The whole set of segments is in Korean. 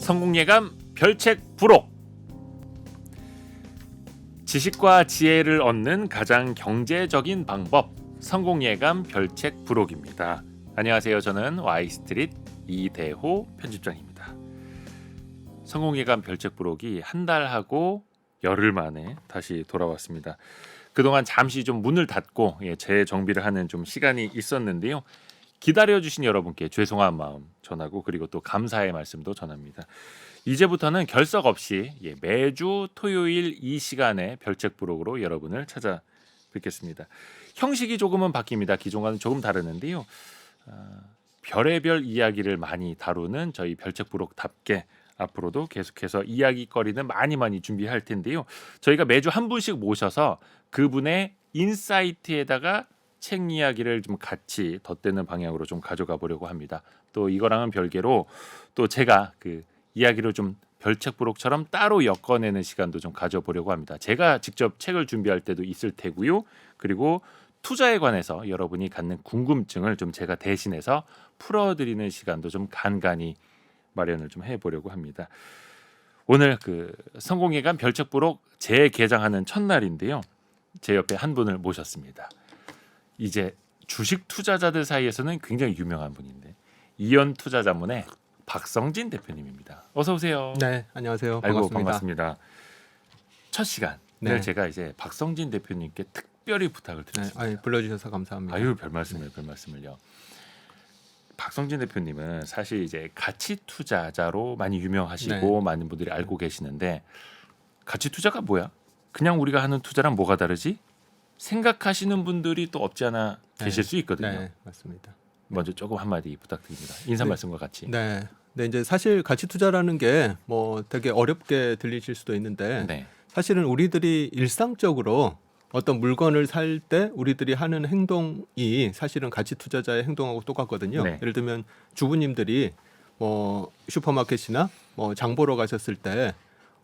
성공예감 별책 부록. 지식과 지혜를 얻는 가장 경제적인 방법, 성공예감 별책 부록입니다. 안녕하세요. 저는 Y스트릿 이대호 편집장입니다. 성공예감 별책 부록이 한 달하고 열흘 만에 다시 돌아왔습니다. 그동안 잠시 좀 문을 닫고 재정비를 하는 좀 시간이 있었는데요. 기다려주신 여러분께 죄송한 마음 전하고 그리고 또 감사의 말씀도 전합니다. 이제부터는 결석 없이 매주 토요일 이 시간에 별책 부록으로 여러분을 찾아뵙겠습니다. 형식이 조금은 바뀝니다. 기존과는 조금 다르는데요. 별의별 이야기를 많이 다루는 저희 별책 부록답게 앞으로도 계속해서 이야기거리는 많이 준비할 텐데요. 저희가 매주 한 분씩 모셔서 그분의 인사이트에다가 책 이야기를 좀 같이 덧대는 방향으로 좀 가져가 보려고 합니다. 또 이거랑은 별개로 또 제가 그 이야기를 좀 별책 부록처럼 따로 엮어내는 시간도 좀 가져보려고 합니다. 제가 직접 책을 준비할 때도 있을 테고요. 그리고 투자에 관해서 여러분이 갖는 궁금증을 좀 제가 대신해서 풀어드리는 시간도 좀 간간히 마련을 좀 해보려고 합니다. 오늘 그 성공예감 별책 부록 재개장하는 첫날인데요. 제 옆에 한 분을 모셨습니다. 이제 주식 투자자들 사이에서는 굉장히 유명한 분인데 이연투자자문의 박성진 대표님입니다. 어서 오세요. 네, 안녕하세요. 아이고, 반갑습니다. 반갑습니다. 첫 시간을 네. 제가 이제 박성진 대표님께 특별히 부탁을 드렸습니다. 네, 불러주셔서 감사합니다. 아유, 별 말씀을요. 박성진 대표님은 사실 이제 가치 투자자로 많이 유명하시고 많은 분들이 알고 계시는데 가치 투자가 뭐야? 그냥 우리가 하는 투자랑 뭐가 다르지? 생각하시는 분들이 또 없지 않아 계실 수 있거든요. 네, 맞습니다. 먼저 조금 한마디 부탁드립니다. 인사 말씀과 같이. 네, 이제 사실 가치 투자라는 게 뭐 되게 어렵게 들리실 수도 있는데 네. 사실은 우리들이 일상적으로 어떤 물건을 살 때 우리들이 하는 행동이 사실은 가치 투자자의 행동하고 똑같거든요. 네. 예를 들면 주부님들이 뭐 슈퍼마켓이나 뭐 장 보러 가셨을 때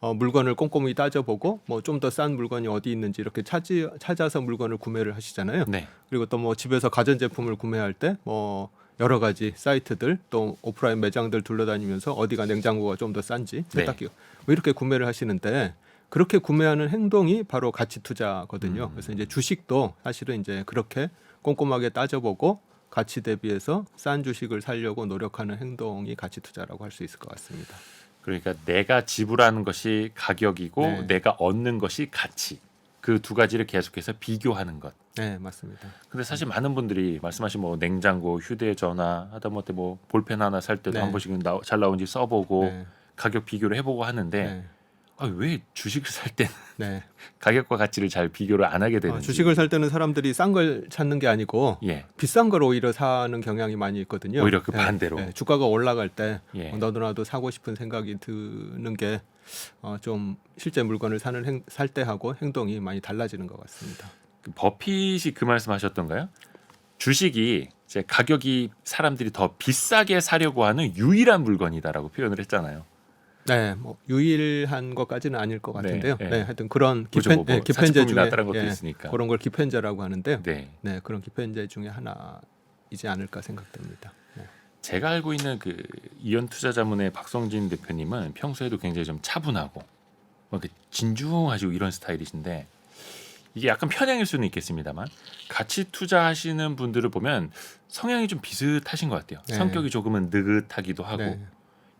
물건을 꼼꼼히 따져보고 뭐 좀 더 싼 물건이 어디 있는지 이렇게 찾아서 물건을 구매를 하시잖아요. 네. 그리고 또 뭐 집에서 가전제품을 구매할 때 뭐 여러 가지 사이트들 또 오프라인 매장들 둘러다니면서 어디가 냉장고가 좀 더 싼지 세탁기가 뭐 이렇게 구매를 하시는데 그렇게 구매하는 행동이 바로 가치 투자거든요. 그래서 이제 주식도 사실은 이제 그렇게 꼼꼼하게 따져보고 가치 대비해서 싼 주식을 사려고 노력하는 행동이 가치 투자라고 할 수 있을 것 같습니다. 그러니까 내가 지불하는 것이 가격이고 네. 내가 얻는 것이 가치. 그 두 가지를 계속해서 비교하는 것. 네, 맞습니다. 근데 사실 많은 분들이 말씀하신 뭐 냉장고, 휴대전화, 하다못해 뭐 볼펜 하나 살 때도 네. 한 번씩 잘 나온지 써보고 네, 가격 비교를 해보고 하는데 네, 왜 주식을 살 때는 네. 가격과 가치를 잘 비교를 안 하게 되는지. 주식을 살 때는 사람들이 싼 걸 찾는 게 아니고 예. 비싼 걸 오히려 사는 경향이 많이 있거든요. 오히려 그 반대로. 주가가 올라갈 때 예. 너도나도 사고 싶은 생각이 드는 게 좀 실제 물건을 살 때 하고 행동이 많이 달라지는 것 같습니다. 그 버핏이 그 말씀하셨던가요? 주식이 이제 가격이 사람들이 더 비싸게 사려고 하는 유일한 물건이다라고 표현을 했잖아요. 네, 뭐 유일한 것까지는 아닐 것 같은데요. 네, 네, 하여튼 그런 뭐 기펜제 사치품이나 중에 다른 것도 있으니까. 그런 걸 기펜제라고 하는데요. 네. 네, 그런 기펜제 중에 하나이지 않을까 생각됩니다. 네. 제가 알고 있는 그 이연투자자문의 박성진 대표님은 평소에도 굉장히 좀 차분하고 이렇게 진중하시고 이런 스타일이신데 이게 약간 편향일 수는 있겠습니다만 가치 투자하시는 분들을 보면 성향이 좀 비슷하신 것 같아요. 네. 성격이 조금은 느긋하기도 하고 네.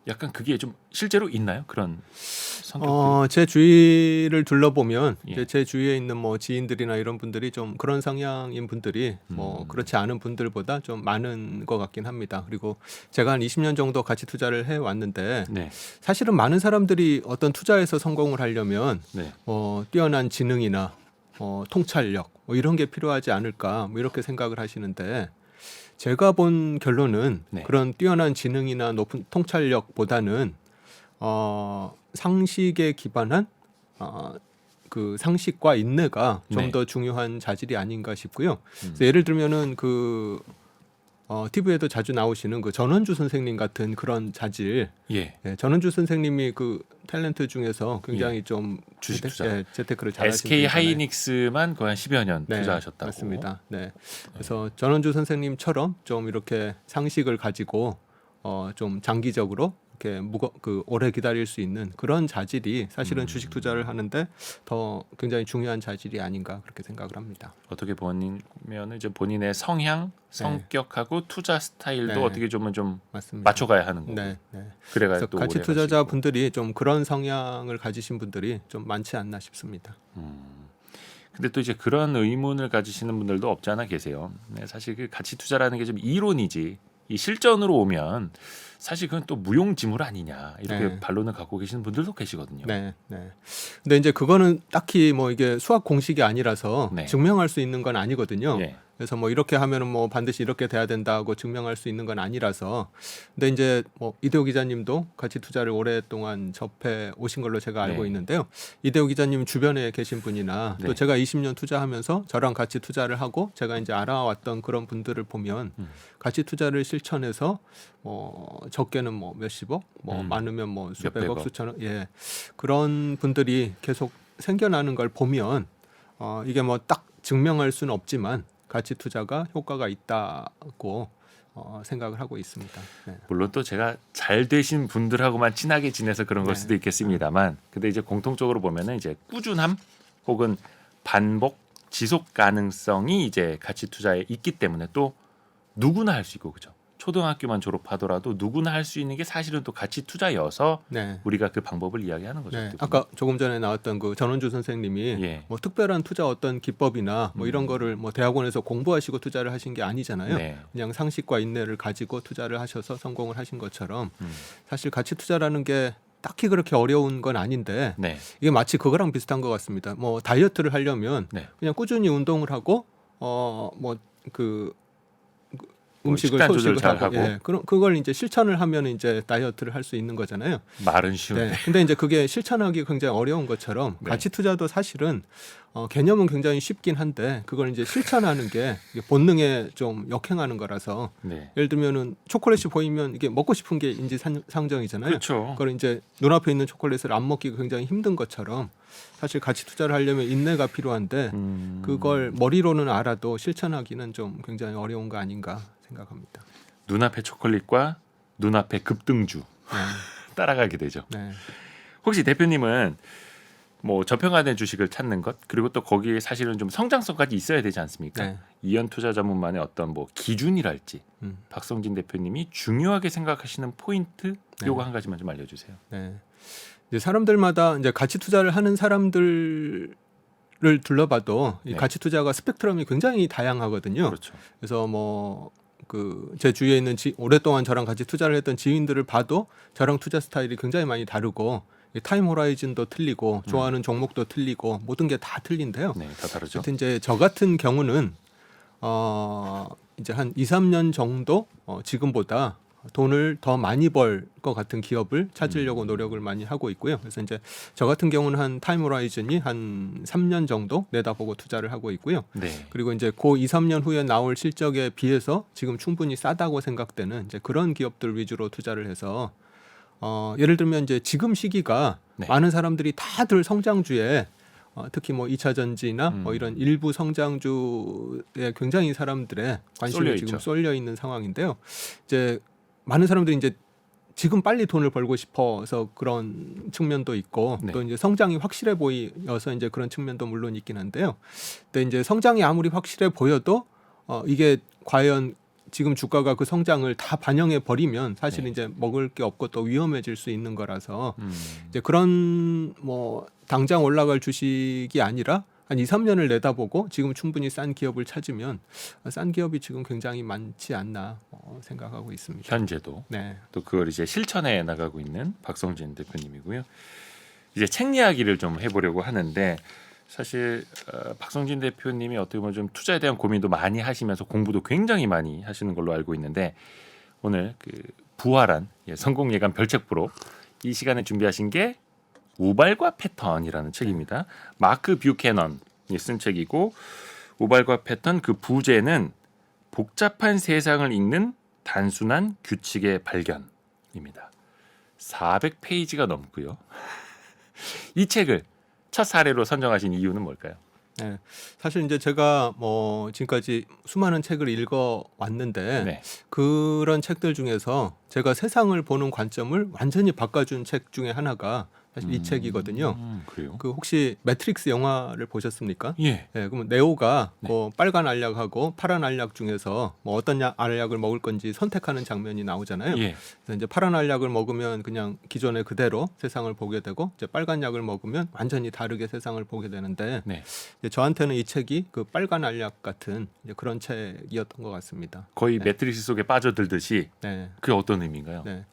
약간 그게 좀 실제로 있나요? 그런 성격들이? 제 주위를 둘러보면 예. 이제 제 주위에 있는 뭐 지인들이나 이런 분들이 좀 그런 성향인 분들이 뭐 그렇지 않은 분들보다 좀 많은 것 같긴 합니다. 그리고 제가 한 20년 정도 가치 투자를 해 왔는데 네. 사실은 많은 사람들이 어떤 투자에서 성공을 하려면 네. 뛰어난 지능이나 통찰력 뭐 이런 게 필요하지 않을까 뭐 이렇게 생각을 하시는데 제가 본 결론은 네. 그런 뛰어난 지능이나 높은 통찰력보다는 상식에 기반한 그 상식과 인내가 좀 네. 더 중요한 자질이 아닌가 싶고요. 그래서 예를 들면은 그 TV에도 자주 나오시는 그 전원주 선생님 같은 그런 자질. 예. 예, 전원주 선생님이 그 탤런트 중에서 굉장히 좀 주식 투자. 재테크를 잘하시는 SK 분이잖아요. 하이닉스만 거의 한 10여 년 네, 투자하셨다고. 맞습니다. 네. 그래서 전원주 선생님처럼 좀 이렇게 상식을 가지고 좀 장기적으로 이렇게 오래 기다릴 수 있는 그런 자질이 사실은 주식 투자를 하는데 더 굉장히 중요한 자질이 아닌가 그렇게 생각을 합니다. 어떻게 보면 이제 본인의 성향, 성격하고 투자 스타일도 네. 어떻게 좀 맞습니다. 맞춰가야 하는 거고. 네, 네. 그래가 그래서 또 가치 오래 투자자 가시고. 분들이 좀 그런 성향을 가지신 분들이 좀 많지 않나 싶습니다. 근데 또 이제 그런 의문을 가지시는 분들도 없지 않아 계세요. 네, 사실 그 가치 투자라는 게 좀 이론이지 이 실전으로 오면 사실 그건 또 무용지물 아니냐 이렇게 네. 반론을 갖고 계시는 분들도 계시거든요. 네, 네. 근데 이제 그거는 딱히 뭐 이게 수학 공식이 아니라서 네. 증명할 수 있는 건 아니거든요. 예. 그래서 뭐 이렇게 하면은 뭐 반드시 이렇게 돼야 된다고 증명할 수 있는 건 아니라서. 근데 이제 뭐 이대호 기자님도 가치 투자를 오랫동안 접해 오신 걸로 제가 알고 네. 있는데요. 이대호 기자님 주변에 계신 분이나 네. 또 제가 20년 투자하면서 저랑 같이 투자를 하고 제가 이제 알아왔던 그런 분들을 보면 가치 투자를 실천해서 적게는 뭐 몇십억, 뭐 많으면 뭐 수백억, 몇백억. 수천억, 예, 그런 분들이 계속 생겨나는 걸 보면 이게 뭐 딱 증명할 수는 없지만 가치 투자가 효과가 있다고 생각을 하고 있습니다. 네. 물론 또 제가 잘 되신 분들하고만 친하게 지내서 그런 걸 네. 수도 있겠습니다만, 근데 이제 공통적으로 보면은 이제 꾸준함 혹은 반복 지속 가능성이 이제 가치 투자에 있기 때문에 또 누구나 할 수 있고, 그죠? 초등학교만 졸업하더라도 누구나 할 수 있는 게 사실은 또 가치 투자여서 네. 우리가 그 방법을 이야기하는 거죠. 네. 어떻게 보면. 아까 조금 전에 나왔던 그 전원주 선생님이 예. 뭐 특별한 투자 어떤 기법이나 뭐 이런 거를 뭐 대학원에서 공부하시고 투자를 하신 게 아니잖아요. 네. 그냥 상식과 인내를 가지고 투자를 하셔서 성공을 하신 것처럼 사실 가치 투자라는 게 딱히 그렇게 어려운 건 아닌데 네. 이게 마치 그거랑 비슷한 것 같습니다. 뭐 다이어트를 하려면 네. 그냥 꾸준히 운동을 하고 뭐 음식을 식단 조절 소식을 잘 하고, 하고. 예, 그걸 이제 실천을 하면 이제 다이어트를 할 수 있는 거잖아요. 말은 쉬운데. 네. 근데 이제 그게 실천하기 굉장히 어려운 것처럼 네. 가치 투자도 사실은 개념은 굉장히 쉽긴 한데 그걸 이제 실천하는 게 이게 본능에 좀 역행하는 거라서 네. 예를 들면은 초콜릿이 보이면 이게 먹고 싶은 게 인지상정이잖아요. 그렇죠. 그걸 이제 눈앞에 있는 초콜릿을 안 먹기가 굉장히 힘든 것처럼 사실 가치 투자를 하려면 인내가 필요한데 그걸 머리로는 알아도 실천하기는 좀 굉장히 어려운 거 아닌가 생각합니다. 눈앞의 초콜릿과 눈앞의 급등주 네. 따라가게 되죠. 네. 혹시 대표님은 뭐 저평가된 주식을 찾는 것, 그리고 또 거기에 사실은 좀 성장성까지 있어야 되지 않습니까? 네. 이연 투자 자문만의 어떤 뭐 기준이랄지 음. 박성진 대표님이 중요하게 생각하시는 포인트 네. 요거 한 가지만 좀 알려주세요. 네. 이제 사람들마다 이제 가치 투자를 하는 사람들을 둘러봐도 이 네. 가치 투자가 스펙트럼이 굉장히 다양하거든요. 그렇죠. 그래서 뭐 제 주위에 있는 오랫동안 저랑 같이 투자를 했던 지인들을 봐도 저랑 투자 스타일이 굉장히 많이 다르고 이 타임 호라이즌도 틀리고 좋아하는 종목도 틀리고 모든 게 다 틀린데요. 네, 다 다르죠. 하여튼 이제 저 같은 경우는 이제 한 2, 3년 정도 지금보다 돈을 더 많이 벌 것 같은 기업을 찾으려고 노력을 많이 하고 있고요. 그래서 이제 저 같은 경우는 한 타임 호라이즌이 한 3년 정도 내다보고 투자를 하고 있고요. 네. 그리고 이제 그 2, 3년 후에 나올 실적에 비해서 지금 충분히 싸다고 생각되는 이제 그런 기업들 위주로 투자를 해서 예를 들면 이제 지금 시기가 네. 많은 사람들이 다들 성장주에 특히 뭐 2차 전지나 뭐 이런 일부 성장주에 굉장히 사람들의 관심이 쏠려 지금 있죠. 쏠려 있는 상황인데요. 이제 많은 사람들이 이제 지금 빨리 돈을 벌고 싶어서 그런 측면도 있고 네. 또 이제 성장이 확실해 보여서 이제 그런 측면도 물론 있긴 한데요. 근데 이제 성장이 아무리 확실해 보여도 이게 과연 지금 주가가 그 성장을 다 반영해 버리면 사실 네. 이제 먹을 게 없고 또 위험해질 수 있는 거라서 음. 이제 그런 뭐 당장 올라갈 주식이 아니라 한 2, 3년을 내다보고 지금 충분히 싼 기업을 찾으면 싼 기업이 지금 굉장히 많지 않나 생각하고 있습니다. 현재도 네. 또 그걸 이제 실천해 나가고 있는 박성진 대표님이고요. 이제 책 이야기를 좀 해보려고 하는데 사실 박성진 대표님이 어떻게 보면 좀 투자에 대한 고민도 많이 하시면서 공부도 굉장히 많이 하시는 걸로 알고 있는데 오늘 그 부활한 성공 예감 별책 프로 이 시간에 준비하신 게 우발과 패턴이라는 책입니다. 마크 뷰캐넌이 쓴 책이고 우발과 패턴 그 부제는 복잡한 세상을 읽는 단순한 규칙의 발견입니다. 400페이지가 넘고요. 이 책을 첫 사례로 선정하신 이유는 뭘까요? 네. 사실 이제 제가 뭐 지금까지 수많은 책을 읽어 왔는데 네. 그런 책들 중에서 제가 세상을 보는 관점을 완전히 바꿔준 책 중에 하나가 사실 이 책이거든요. 그래요? 그 혹시 매트릭스 영화를 보셨습니까? 예. 네, 그러면 네오가 네. 뭐 빨간 알약하고 파란 알약 중에서 뭐 어떤 알약을 먹을 건지 선택하는 장면이 나오잖아요. 예. 그래서 이제 파란 알약을 먹으면 그냥 기존의 그대로 세상을 보게 되고 이제 빨간 약을 먹으면 완전히 다르게 세상을 보게 되는데 네. 이제 저한테는 이 책이 그 빨간 알약 같은 이제 그런 책이었던 것 같습니다. 거의 네. 매트릭스 속에 빠져들듯이 네. 그게 어떤 의미인가요? 네.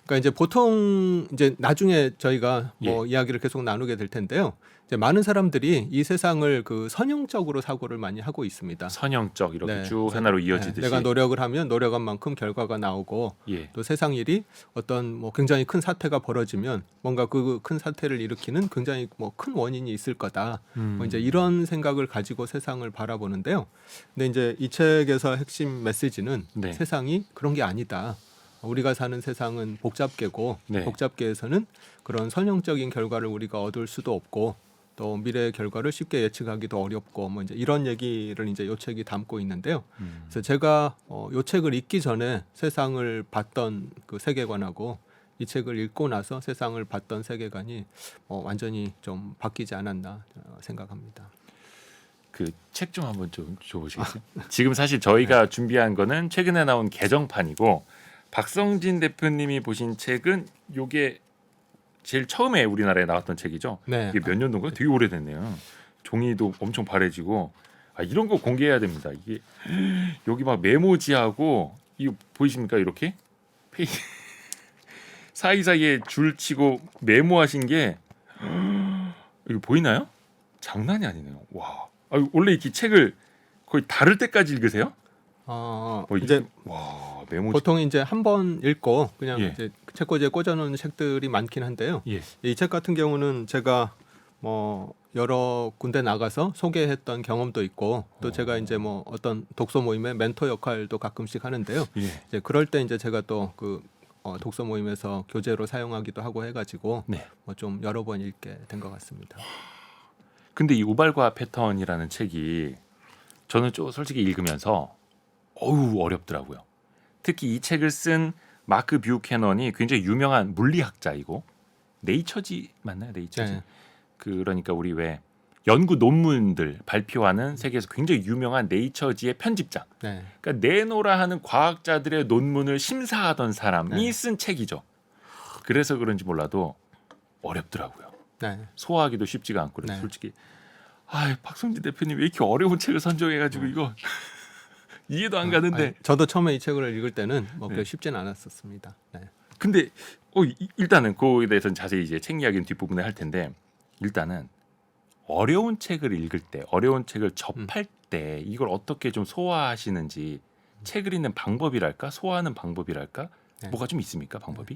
그러니까 이제 보통 이제 나중에 저희가 뭐 예. 이야기를 계속 나누게 될 텐데요. 이제 많은 사람들이 이 세상을 그 선형적으로 사고를 많이 하고 있습니다. 선형적 이렇게 네. 쭉 그래서, 하나로 네, 이어지듯이. 내가 노력을 하면 노력한 만큼 결과가 나오고 예. 또 세상 일이 어떤 뭐 굉장히 큰 사태가 벌어지면 뭔가 그 큰 사태를 일으키는 굉장히 뭐 큰 원인이 있을 거다. 뭐 이제 이런 생각을 가지고 세상을 바라보는데요. 근데 이제 이 책에서 핵심 메시지는 네. 세상이 그런 게 아니다. 우리가 사는 세상은 복잡계고 네. 복잡계에서는 그런 선형적인 결과를 우리가 얻을 수도 없고 또 미래의 결과를 쉽게 예측하기도 어렵고 뭐 이제 이런 얘기를 이제 요 책이 담고 있는데요. 그래서 제가 요 책을 읽기 전에 세상을 봤던 그 세계관하고 이 책을 읽고 나서 세상을 봤던 세계관이 완전히 좀 바뀌지 않았나 생각합니다. 그 책 좀 한번 좀 줘보시겠어요? 지금 사실 저희가 준비한 거는 최근에 나온 개정판이고 박성진 대표님이 보신 책은 요게 제일 처음에 우리나라에 나왔던 책이죠. 네. 이게 몇 년도인가요? 되게 오래됐네요. 종이도 엄청 바래지고 이런 거 공개해야 됩니다. 이게 여기 막 메모지하고 이거 보이십니까? 이렇게 페이지 사이사이에 줄 치고 메모하신 게 이거 보이나요? 장난이 아니네요. 와, 원래 이렇게 책을 거의 다를 때까지 읽으세요? 이제 와 메모지. 보통 이제 한 번 읽고 그냥 예. 이제 책꽂이에 꽂아놓은 책들이 많긴 한데요. 예. 이 책 같은 경우는 제가 뭐 여러 군데 나가서 소개했던 경험도 있고 또 제가 이제 뭐 어떤 독서 모임의 멘토 역할도 가끔씩 하는데요. 예. 이제 그럴 때 이제 제가 또 그 독서 모임에서 교재로 사용하기도 하고 해가지고 네. 뭐 좀 여러 번 읽게 된 것 같습니다. 근데 이 우발과 패턴이라는 책이 저는 좀 솔직히 읽으면서 어렵더라고요. 특히 이 책을 쓴 마크 뷰캐넌이 굉장히 유명한 물리학자이고 네이처지 맞나요? 네이처지. 네. 그러니까 우리 왜 연구 논문들 발표하는 세계에서 굉장히 유명한 네이처지의 편집장. 네. 그러니까 내노라 하는 과학자들의 논문을 심사하던 사람이 네. 쓴 책이죠. 그래서 그런지 몰라도 어렵더라고요. 네. 소화하기도 쉽지가 않고 그래서 네. 솔직히 박성진 대표님 왜 이렇게 어려운 책을 선정해가지고 이거 이해도 안 가는데. 저도 처음에 이 책을 읽을 때는 뭐 네. 그렇게 쉽진 않았었습니다. 네. 근데 일단은 그거에 대해서는 자세히 이제 책 이야기는 뒷부분에 할 텐데 일단은 어려운 책을 읽을 때, 어려운 책을 접할 때 이걸 어떻게 좀 소화하시는지 책을 읽는 방법이랄까, 소화하는 방법이랄까, 네. 뭐가 좀 있습니까, 방법이?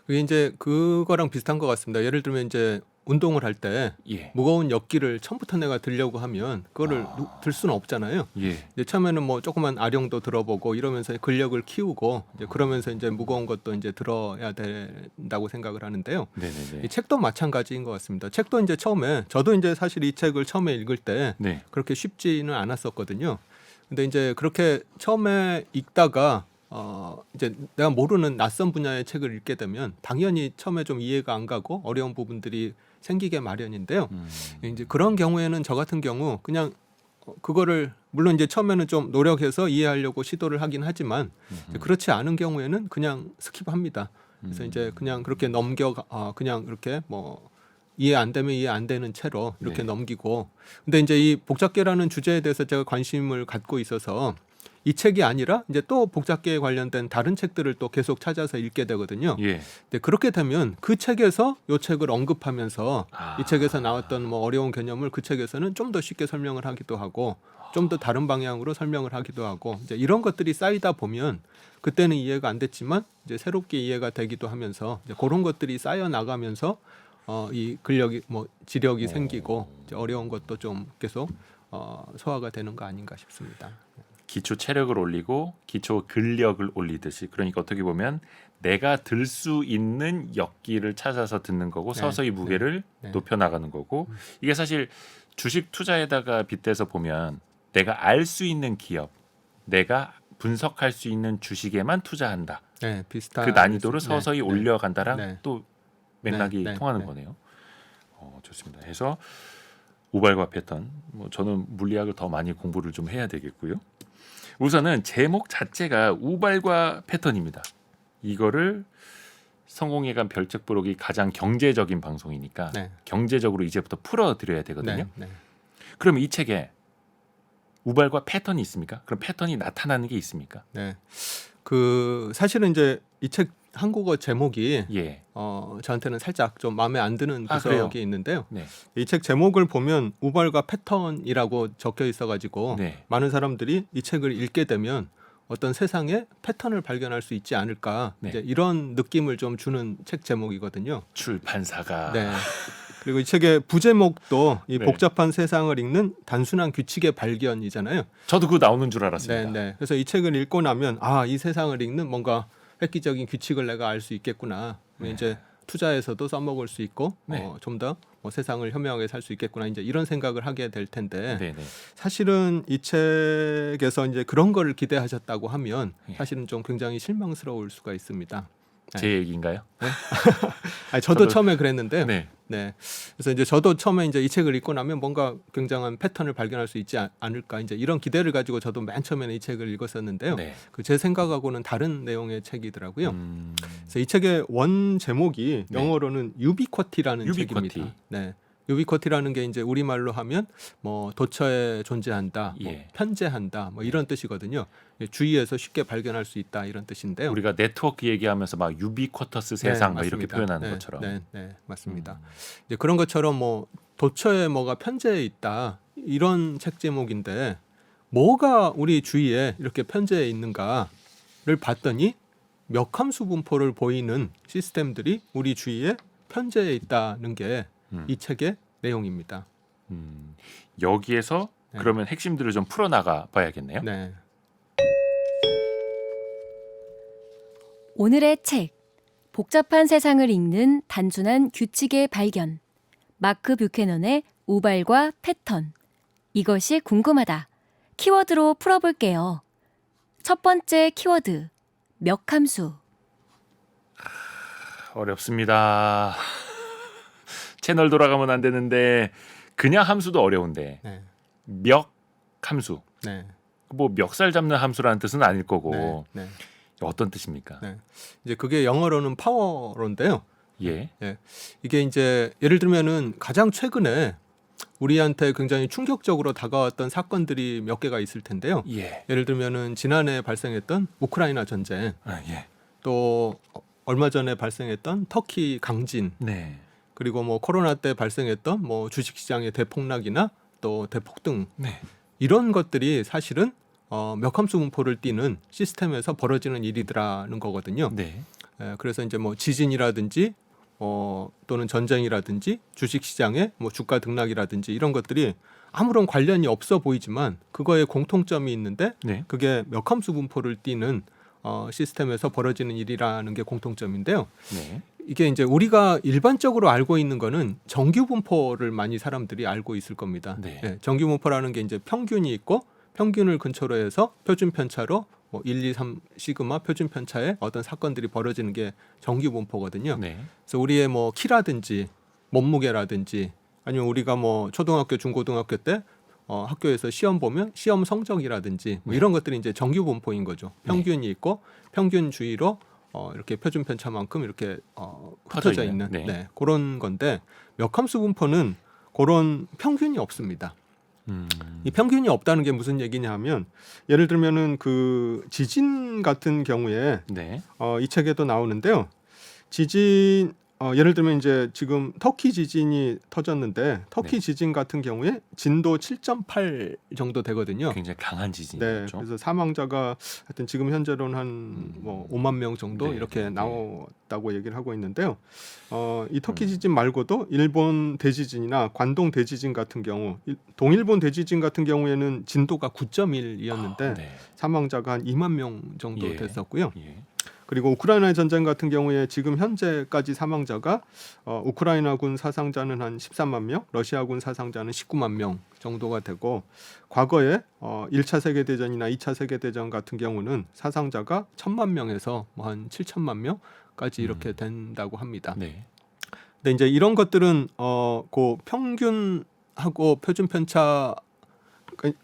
그게 이제 그거랑 비슷한 것 같습니다. 예를 들면 이제 운동을 할 때 예, 무거운 역기를 처음부터 내가 들려고 하면 그거를 들 수는 없잖아요. 예, 이제 처음에는 뭐 조그만 아령도 들어보고 이러면서 근력을 키우고 이제 그러면서 이제 무거운 것도 이제 들어야 된다고 생각을 하는데요. 네네네. 이 책도 마찬가지인 것 같습니다. 책도 이제 처음에 저도 이제 사실 이 책을 처음에 읽을 때 네, 그렇게 쉽지는 않았었거든요. 근데 이제 그렇게 처음에 읽다가 이제 내가 모르는 낯선 분야의 책을 읽게 되면 당연히 처음에 좀 이해가 안 가고 어려운 부분들이 생기게 마련인데요. 이제 그런 경우에는 저 같은 경우 그냥 그거를 물론 이제 처음에는 좀 노력해서 이해하려고 시도를 하긴 하지만 이제 그렇지 않은 경우에는 그냥 스킵합니다. 그래서 이제 그냥 그렇게 그냥 이렇게 뭐 이해 안 되면 이해 안 되는 채로 이렇게 네. 넘기고. 근데 이제 이 복잡계라는 주제에 대해서 제가 관심을 갖고 있어서 이 책이 아니라 이제 또 복잡계에 관련된 다른 책들을 또 계속 찾아서 읽게 되거든요. 예, 근데 그렇게 되면 그 책에서 이 책을 언급하면서 이 책에서 나왔던 뭐 어려운 개념을 그 책에서는 좀 더 쉽게 설명을 하기도 하고 좀 더 다른 방향으로 설명을 하기도 하고 이제 이런 것들이 쌓이다 보면 그때는 이해가 안 됐지만 이제 새롭게 이해가 되기도 하면서 이제 그런 것들이 쌓여 나가면서 이 근력이 뭐 지력이 생기고 이제 어려운 것도 좀 계속 소화가 되는 거 아닌가 싶습니다. 기초 체력을 올리고 기초 근력을 올리듯이 그러니까 어떻게 보면 내가 들 수 있는 역기를 찾아서 듣는 거고 네, 서서히 무게를 네. 높여 나가는 거고 이게 사실 주식 투자에다가 빗대서 보면 내가 알 수 있는 기업, 내가 분석할 수 있는 주식에만 투자한다. 네, 비슷한 그 난이도를 네, 서서히 네, 올려간다랑 네. 또 맥락이 네, 네, 통하는 네. 거네요. 좋습니다. 해서 우발과 패턴, 뭐 저는 물리학을 더 많이 공부를 좀 해야 되겠고요. 우선은 제목 자체가 우발과 패턴입니다. 이거를 성공예감 별책부록이 가장 경제적인 방송이니까 네. 경제적으로 이제부터 풀어드려야 되거든요. 네, 네. 그럼 이 책에 우발과 패턴이 있습니까? 그럼 패턴이 나타나는 게 있습니까? 네. 그 사실은 이제 이 책 한국어 제목이 예. 저한테는 살짝 좀 마음에 안 드는 아, 그래요? 구석이 있는데요. 네. 이 책 제목을 보면 우발과 패턴이라고 적혀 있어가지고 네. 많은 사람들이 이 책을 읽게 되면 어떤 세상에 패턴을 발견할 수 있지 않을까 네. 이제 이런 느낌을 좀 주는 책 제목이거든요. 출판사가 네. 그리고 이 책의 부제목도 이 네. 복잡한 세상을 읽는 단순한 규칙의 발견이잖아요. 저도 그거 나오는 줄 알았습니다. 네. 그래서 이 책을 읽고 나면 이 세상을 읽는 뭔가 획기적인 규칙을 내가 알 수 있겠구나. 네. 이제 투자에서도 써먹을 수 있고 네. 좀 더 세상을 현명하게 살 수 있겠구나. 이제 이런 생각을 하게 될 텐데 네, 네. 사실은 이 책에서 이제 그런 거를 기대하셨다고 하면 예. 사실은 좀 굉장히 실망스러울 수가 있습니다. 제 얘기인가요? 저도 저도- 처음에 그랬는데요. 네. 네. 그래서 이제 저도 처음에 이제 이 책을 읽고 나면 뭔가 굉장한 패턴을 발견할 수 있지 않을까 이제 이런 기대를 가지고 저도 맨 처음에는 이 책을 읽었었는데요. 네. 그 제 생각하고는 다른 내용의 책이더라고요. 음, 그래서 이 책의 원 제목이 네. 영어로는 유비쿼티라는 유비쿼티. 책입니다. 네. 유비쿼티라는 게 이제 우리말로 하면 뭐 도처에 존재한다, 뭐 예. 편재한다, 뭐 이런 뜻이거든요. 주위에서 쉽게 발견할 수 있다 이런 뜻인데요. 우리가 네트워크 얘기하면서 막 유비쿼터스 세상 막 이렇게 맞습니다. 표현하는 네, 것처럼. 네, 맞습니다. 음, 이제 그런 것처럼 뭐 도처에 뭐가 편재해 있다 이런 책 제목인데 뭐가 우리 주위에 이렇게 편재해 있는가를 봤더니 역함수 분포를 보이는 시스템들이 우리 주위에 편재해 있다는 게 이 음, 책의 내용입니다. 여기에서 네. 그러면 핵심들을 좀 풀어나가 봐야겠네요. 네. 오늘의 책 복잡한 세상을 읽는 단순한 규칙의 발견 마크 뷰캐넌의 우발과 패턴 이것이 궁금하다 키워드로 풀어볼게요. 첫 번째 키워드 역함수 어렵습니다. 채널 돌아가면 안 되는데 그냥 함수도 어려운데 네. 멱 함수 네. 뭐 멱살 잡는 함수라는 뜻은 아닐 거고 네. 네. 어떤 뜻입니까? 네. 이제 그게 영어로는 파워로인데요. 예. 이게 이제 예를 들면은 가장 최근에 우리한테 굉장히 충격적으로 다가왔던 사건들이 몇 개가 있을 텐데요. 예. 예를 들면은 지난해 발생했던 우크라이나 전쟁, 아, 예. 또 얼마 전에 발생했던 터키 강진, 네. 그리고 뭐 코로나 때 발생했던 뭐 주식시장의 대폭락이나 또 대폭등 네. 이런 것들이 사실은 역함수 분포를 띠는 시스템에서 벌어지는 일이더라는 거거든요. 네. 그래서 이제 뭐 지진이라든지 또는 전쟁이라든지 주식시장의 뭐 주가 등락이라든지 이런 것들이 아무런 관련이 없어 보이지만 그거에 공통점이 있는데 네. 그게 역함수 분포를 띠는 시스템에서 벌어지는 일이라는 게 공통점인데요. 네. 이게 이제 우리가 일반적으로 알고 있는 거는 정규 분포를 많이 사람들이 알고 있을 겁니다. 네. 정규 분포라는 게 이제 평균이 있고 평균을 근초로 해서 표준 편차로 뭐 1, 2, 3 시그마 표준 편차에 어떤 사건들이 벌어지는 게 정규 분포거든요. 네. 그래서 우리의 뭐 키라든지 몸무게라든지 아니면 우리가 뭐 초등학교, 중고등학교 때 학교에서 시험 보면 시험 성적이라든지 뭐 네. 이런 것들이 이제 정규 분포인 거죠. 네. 평균이 있고 평균 주위로 이렇게 표준 편차만큼 이렇게 흩어져 있는 네. 그런 건데 역함수 분포는 그런 평균이 없습니다. 이 평균이 없다는 게 무슨 얘기냐 하면 예를 들면은 그 지진 같은 경우에 네. 이 책에도 나오는데요. 지진 예를 들면 이제 지금 터키 지진이 터졌는데 터키 네. 지진 같은 경우에 진도 7.8 정도 되거든요. 굉장히 강한 네, 지진이죠. 그래서 사망자가 하여튼 지금 현재로는 한 뭐 5만 명 정도 네, 이렇게 네. 나왔다고 얘기를 하고 있는데요. 이 터키 지진 말고도 일본 대지진이나 관동 대지진 같은 경우, 동일본 대지진 같은 경우에는 진도가 9.1이었는데 네. 사망자가 한 2만 명 정도 예. 됐었고요. 예. 그리고 우크라이나 전쟁 같은 경우에 지금 현재까지 사망자가 우크라이나군 사상자는 한 13만 명, 러시아군 사상자는 19만 명 정도가 되고 과거에 1차 세계대전이나 2차 세계대전 같은 경우는 사상자가 1,000만 명에서 뭐 한 7천만 명까지 이렇게 된다고 합니다. 네. 근데 이제 이런 것들은 그 평균하고 표준 편차 이제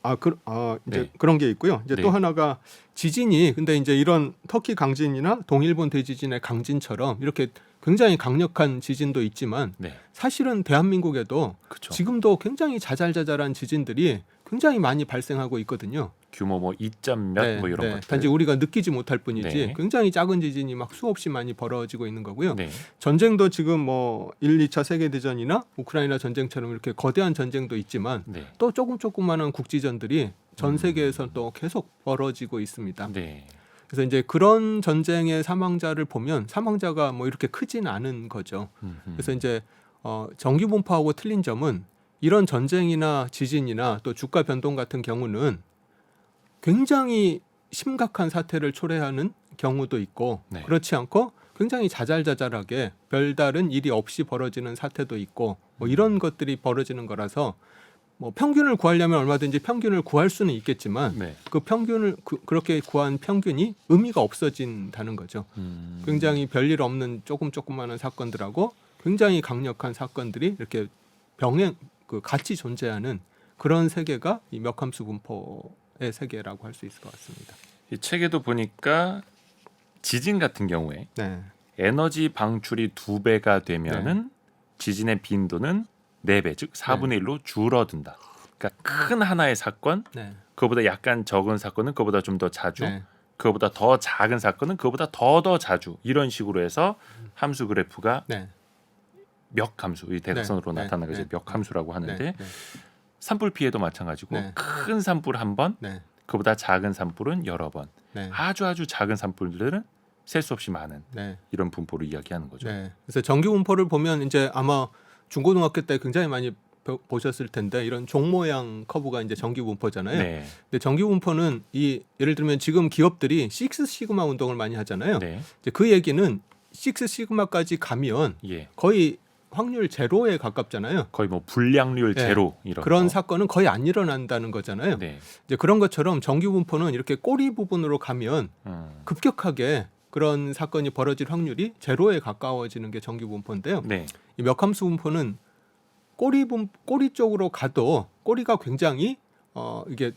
네. 그런 게 있고요. 이제 네. 또 하나가 지진이 근데 이제 이런 터키 강진이나 동일본 대지진의 강진처럼 이렇게 굉장히 강력한 지진도 있지만 네. 사실은 대한민국에도 그렇죠. 지금도 굉장히 자잘자잘한 지진들이 굉장히 많이 발생하고 있거든요. 규모 뭐 2점 몇 뭐 이런 것들. 단지 우리가 느끼지 못할 뿐이지 네. 굉장히 작은 지진이 막 수없이 많이 벌어지고 있는 거고요. 네. 전쟁도 지금 뭐 1, 2차 세계대전이나 우크라이나 전쟁처럼 이렇게 거대한 전쟁도 있지만 네. 또 조금만한 국지전들이 전 세계에서 또 계속 벌어지고 있습니다. 네. 그래서 이제 그런 전쟁의 사망자를 보면 사망자가 뭐 이렇게 크진 않은 거죠. 그래서 이제 정규 분포하고 틀린 점은 이런 전쟁이나 지진이나 또 주가 변동 같은 경우는 굉장히 심각한 사태를 초래하는 경우도 있고 네. 그렇지 않고 굉장히 자잘자잘하게 별다른 일이 없이 벌어지는 사태도 있고 뭐 이런 것들이 벌어지는 거라서 뭐 평균을 구하려면 얼마든지 평균을 구할 수는 있겠지만 네. 그 평균을 그렇게 구한 평균이 의미가 없어진다는 거죠. 굉장히 별일 없는 조그마한 사건들하고 굉장히 강력한 사건들이 이렇게 같이 존재하는 그런 세계가 이 멱함수 분포의 세계라고 할 수 있을 것 같습니다. 이 책에도 보니까 지진 같은 경우에 네. 에너지 방출이 2배가 되면은 지진의 빈도는 4배, 즉 4분의 1로 줄어든다. 그러니까 큰 하나의 사건, 네. 그거보다 약간 적은 사건은 그거보다 좀 더 자주, 네. 그거보다 더 작은 사건은 그거보다 더 자주 이런 식으로 해서 함수 그래프가 네. 멱함수, 이 대각선으로 네. 나타나는 것을 네. 멱함수라고 하는데 네. 산불 피해도 마찬가지고 네. 큰 산불 한 번, 네. 그보다 작은 산불은 여러 번, 네. 아주 작은 산불들은 셀 수 없이 많은 네. 이런 분포를 이야기하는 거죠. 네. 그래서 정규 분포를 보면 이제 아마 중고등학교 때 굉장히 많이 보셨을 텐데 이런 종 모양 커브가 이제 정규 분포잖아요. 네. 근데 정규 분포는 예를 들면 지금 기업들이 식스 시그마 운동을 많이 하잖아요. 네. 이제 그 얘기는 식스 시그마까지 가면 예. 거의 확률 제로에 가깝잖아요. 거의 뭐 불량률 네. 제로 이런 그런 거. 사건은 거의 안 일어난다는 거잖아요. 네. 이제 그런 것처럼 정규 분포는 이렇게 꼬리 부분으로 가면 급격하게 그런 사건이 벌어질 확률이 제로에 가까워지는 게 정규 분포인데요. 네. 이 멱함수 분포는 꼬리 쪽으로 가도 꼬리가 굉장히 이게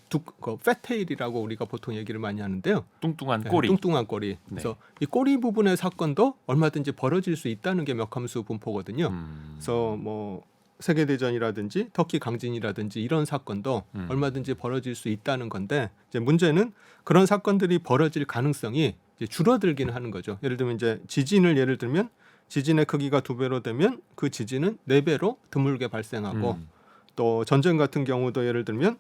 패테일이라고 우리가 보통 얘기를 많이 하는데요. 뚱뚱한 네, 꼬리. 뚱뚱한 꼬리. 그래서 이 꼬리 부분의 사건도 얼마든지 벌어질 수 있다는 게 멱함수 분포거든요. 그래서 뭐 세계대전이라든지 터키 강진이라든지 이런 사건도 얼마든지 벌어질 수 있다는 건데 이제 문제는 그런 사건들이 벌어질 가능성이 이제 줄어들기는 하는 거죠. 예를 들면 이제 지진을 들면 지진의 크기가 2배로 되면 그 지진은 4배로 드물게 발생하고 또 전쟁 같은 경우도 예를 들면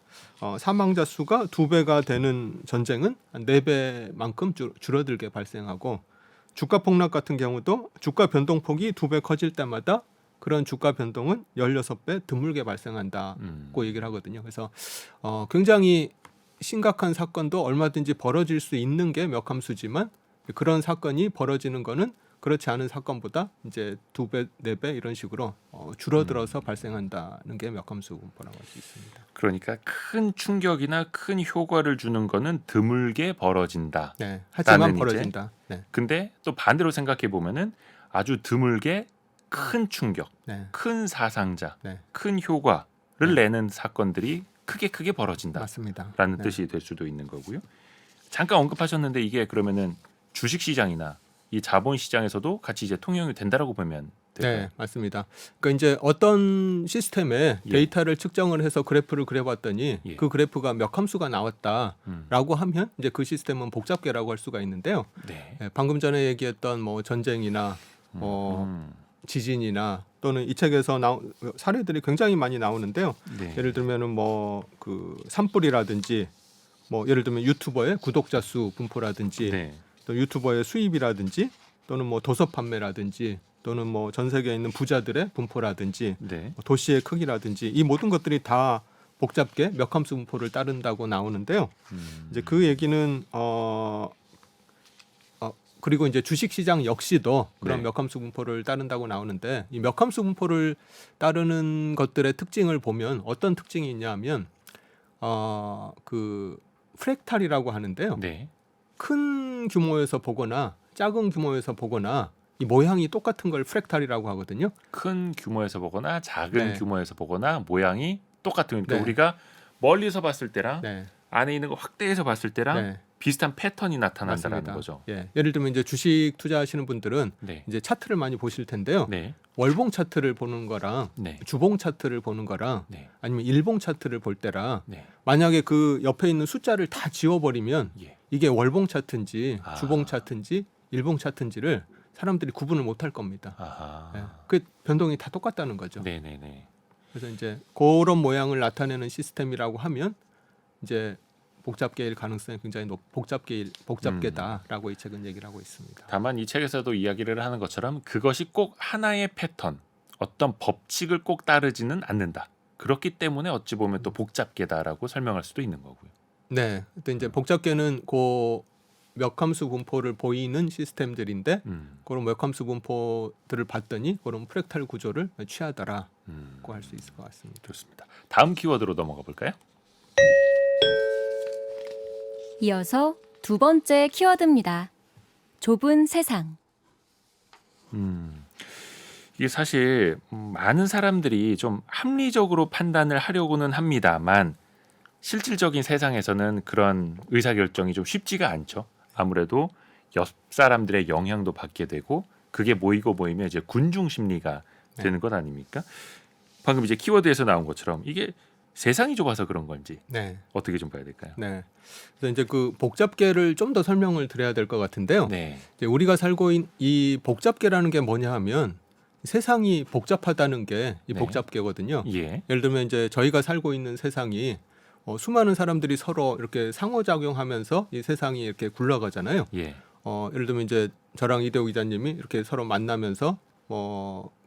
사망자 수가 2배가 되는 전쟁은 한 4배만큼 줄어들게 발생하고 주가 폭락 같은 경우도 주가 변동폭이 2배 커질 때마다 그런 주가 변동은 16배 드물게 발생한다고 얘기를 하거든요. 그래서 굉장히 심각한 사건도 얼마든지 벌어질 수 있는 게 멱함수지만 그런 사건이 벌어지는 거는 그렇지 않은 사건보다 이제 2배, 4배 이런 식으로 줄어들어서 발생한다는 게 멱함수 분포라고 할 수 있습니다. 그러니까 큰 충격이나 큰 효과를 주는 거는 드물게 벌어진다. 네, 하지만 나는 벌어진다. 네, 근데 또 반대로 생각해 보면은 아주 드물게 큰 충격, 네, 큰 사상자, 네. 큰 효과를 네. 내는 사건들이 크게 벌어진다라는 맞습니다. 네. 뜻이 될 수도 있는 거고요. 잠깐 언급하셨는데 이게 그러면은 주식 시장이나 이 자본 시장에서도 같이 이제 통용이 된다라고 보면 될까요? 네, 맞습니다. 그러니까 이제 어떤 시스템에 예. 데이터를 측정을 해서 그래프를 그려봤더니 예. 그 그래프가 멱함수가 나왔다라고 하면 이제 그 시스템은 복잡계라고 할 수가 있는데요. 네. 예, 방금 전에 얘기했던 뭐 전쟁이나 지진이나 또는 이 책에서 사례들이 굉장히 많이 나오는데요. 네. 예를 들면은 뭐 그 산불이라든지 뭐 예를 들면 유튜버의 구독자 수 분포라든지 네. 또 유튜버의 수입이라든지 또는 뭐 도서 판매라든지 또는 뭐 전 세계에 있는 부자들의 분포라든지 네. 도시의 크기라든지 이 모든 것들이 다 복잡게 멱함수 분포를 따른다고 나오는데요. 이제 그 얘기는 그리고 이제 주식시장 역시도 그런 네. 몇 함수 분포를 따른다고 나오는데 이 몇 함수 분포를 따르는 것들의 특징을 보면 어떤 특징이 있냐면 그 프랙탈이라고 하는데요. 네. 큰 규모에서 보거나 작은 규모에서 보거나 이 모양이 똑같은 걸 프랙탈이라고 하거든요. 큰 규모에서 보거나 작은 네. 규모에서 보거나 모양이 똑같은 그러니까 네. 우리가 멀리서 봤을 때랑 네. 안에 있는 거 확대해서 봤을 때랑 네. 비슷한 패턴이 나타난다는 맞습니다. 거죠. 예. 예를 들면 이제 주식 투자하시는 분들은 네. 이제 차트를 많이 보실 텐데요. 네. 월봉 차트를 보는 거랑 네. 주봉 차트를 보는 거랑 네. 아니면 일봉 차트를 볼 때랑 네. 만약에 그 옆에 있는 숫자를 다 지워버리면 예. 이게 월봉 차트인지 아. 주봉 차트인지 일봉 차트인지를 사람들이 구분을 못 할 겁니다. 아하. 예. 그 변동이 다 똑같다는 거죠. 네, 네, 네. 그래서 이제 그런 모양을 나타내는 시스템이라고 하면 이제 복잡계일 가능성이 굉장히 복잡계다라고 이 책은 얘기를 하고 있습니다. 다만 이 책에서도 이야기를 하는 것처럼 그것이 꼭 하나의 패턴, 어떤 법칙을 꼭 따르지는 않는다. 그렇기 때문에 어찌 보면 또 복잡계다라고 설명할 수도 있는 거고요. 네, 또 이제 복잡계는 그 몇 함수 분포를 보이는 시스템들인데 그런 몇 함수 분포들을 봤더니 그런 프랙탈 구조를 취하더라고 할 수 있을 것 같습니다. 좋습니다. 다음 키워드로 넘어가 볼까요? 이어서 두 번째 키워드입니다. 좁은 세상. 이게 사실 많은 사람들이 좀 합리적으로 판단을 하려고는 합니다만 실질적인 세상에서는 그런 의사결정이 좀 쉽지가 않죠. 아무래도 옆 사람들의 영향도 받게 되고 그게 모이고 모이면 이제 군중 심리가 되는 것 아닙니까? 방금 이제 키워드에서 나온 것처럼 이게 세상이 좁아서 그런 건지 네, 어떻게 좀 봐야 될까요? 네. 그래서 이제 그 복잡계를 좀 더 설명을 드려야 될 것 같은데요. 네, 이제 우리가 살고 있는 이 복잡계라는 게 뭐냐 하면 세상이 복잡하다는 게 이 네. 복잡계거든요. 예, 예를 들면 이제 저희가 살고 있는 세상이 수많은 사람들이 서로 이렇게 상호작용하면서 이 세상이 이렇게 굴러가잖아요. 예, 예를 들면 이제 저랑 이대호 기자님이 이렇게 서로 만나면서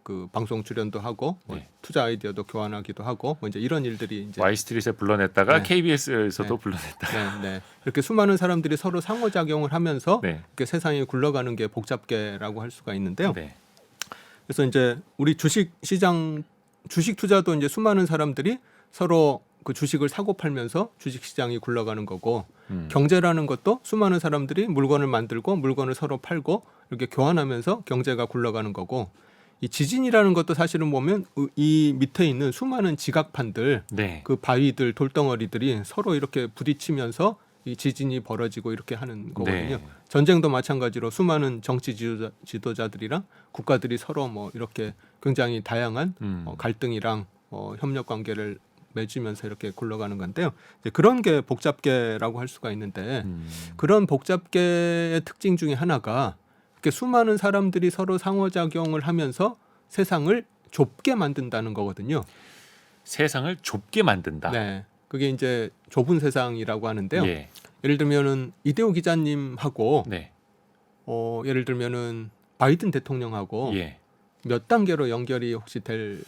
그 방송 출연도 하고 네. 투자 아이디어도 교환하기도 하고 이제 이런 일들이 이제 Y스트릿에 불러냈다가 네. KBS에서도 네. 불러냈다. 네. 이렇게 수많은 사람들이 서로 상호작용을 하면서 네, 이렇게 세상이 굴러가는 게 복잡계라고 할 수가 있는데요. 네, 그래서 이제 우리 주식 시장 주식 투자도 이제 수많은 사람들이 서로 그 주식을 사고 팔면서 주식 시장이 굴러가는 거고 경제라는 것도 수많은 사람들이 물건을 만들고 물건을 서로 팔고 이렇게 교환하면서 경제가 굴러가는 거고 이 지진이라는 것도 사실은 보면 이 밑에 있는 수많은 지각판들 네, 그 바위들 돌덩어리들이 서로 이렇게 부딪히면서 이 지진이 벌어지고 이렇게 하는 거거든요. 네. 전쟁도 마찬가지로 수많은 정치 지도자들이랑 국가들이 서로 뭐 이렇게 굉장히 다양한 갈등이랑 협력 관계를 맺으면서 이렇게 굴러가는 건데요. 이제 그런 게 복잡계라고 할 수가 있는데 그런 복잡계의 특징 중에 하나가 이렇게 수많은 사람들이 서로 상호작용을 하면서 세상을 좁게 만든다는 거거든요. 세상을 좁게 만든다. 네, 그게 이제 좁은 세상이라고 하는데요. 예, 예를 들면은 이대호 기자님하고 네, 예를 들면은 바이든 대통령하고 예. 몇 단계로 연결이 혹시 될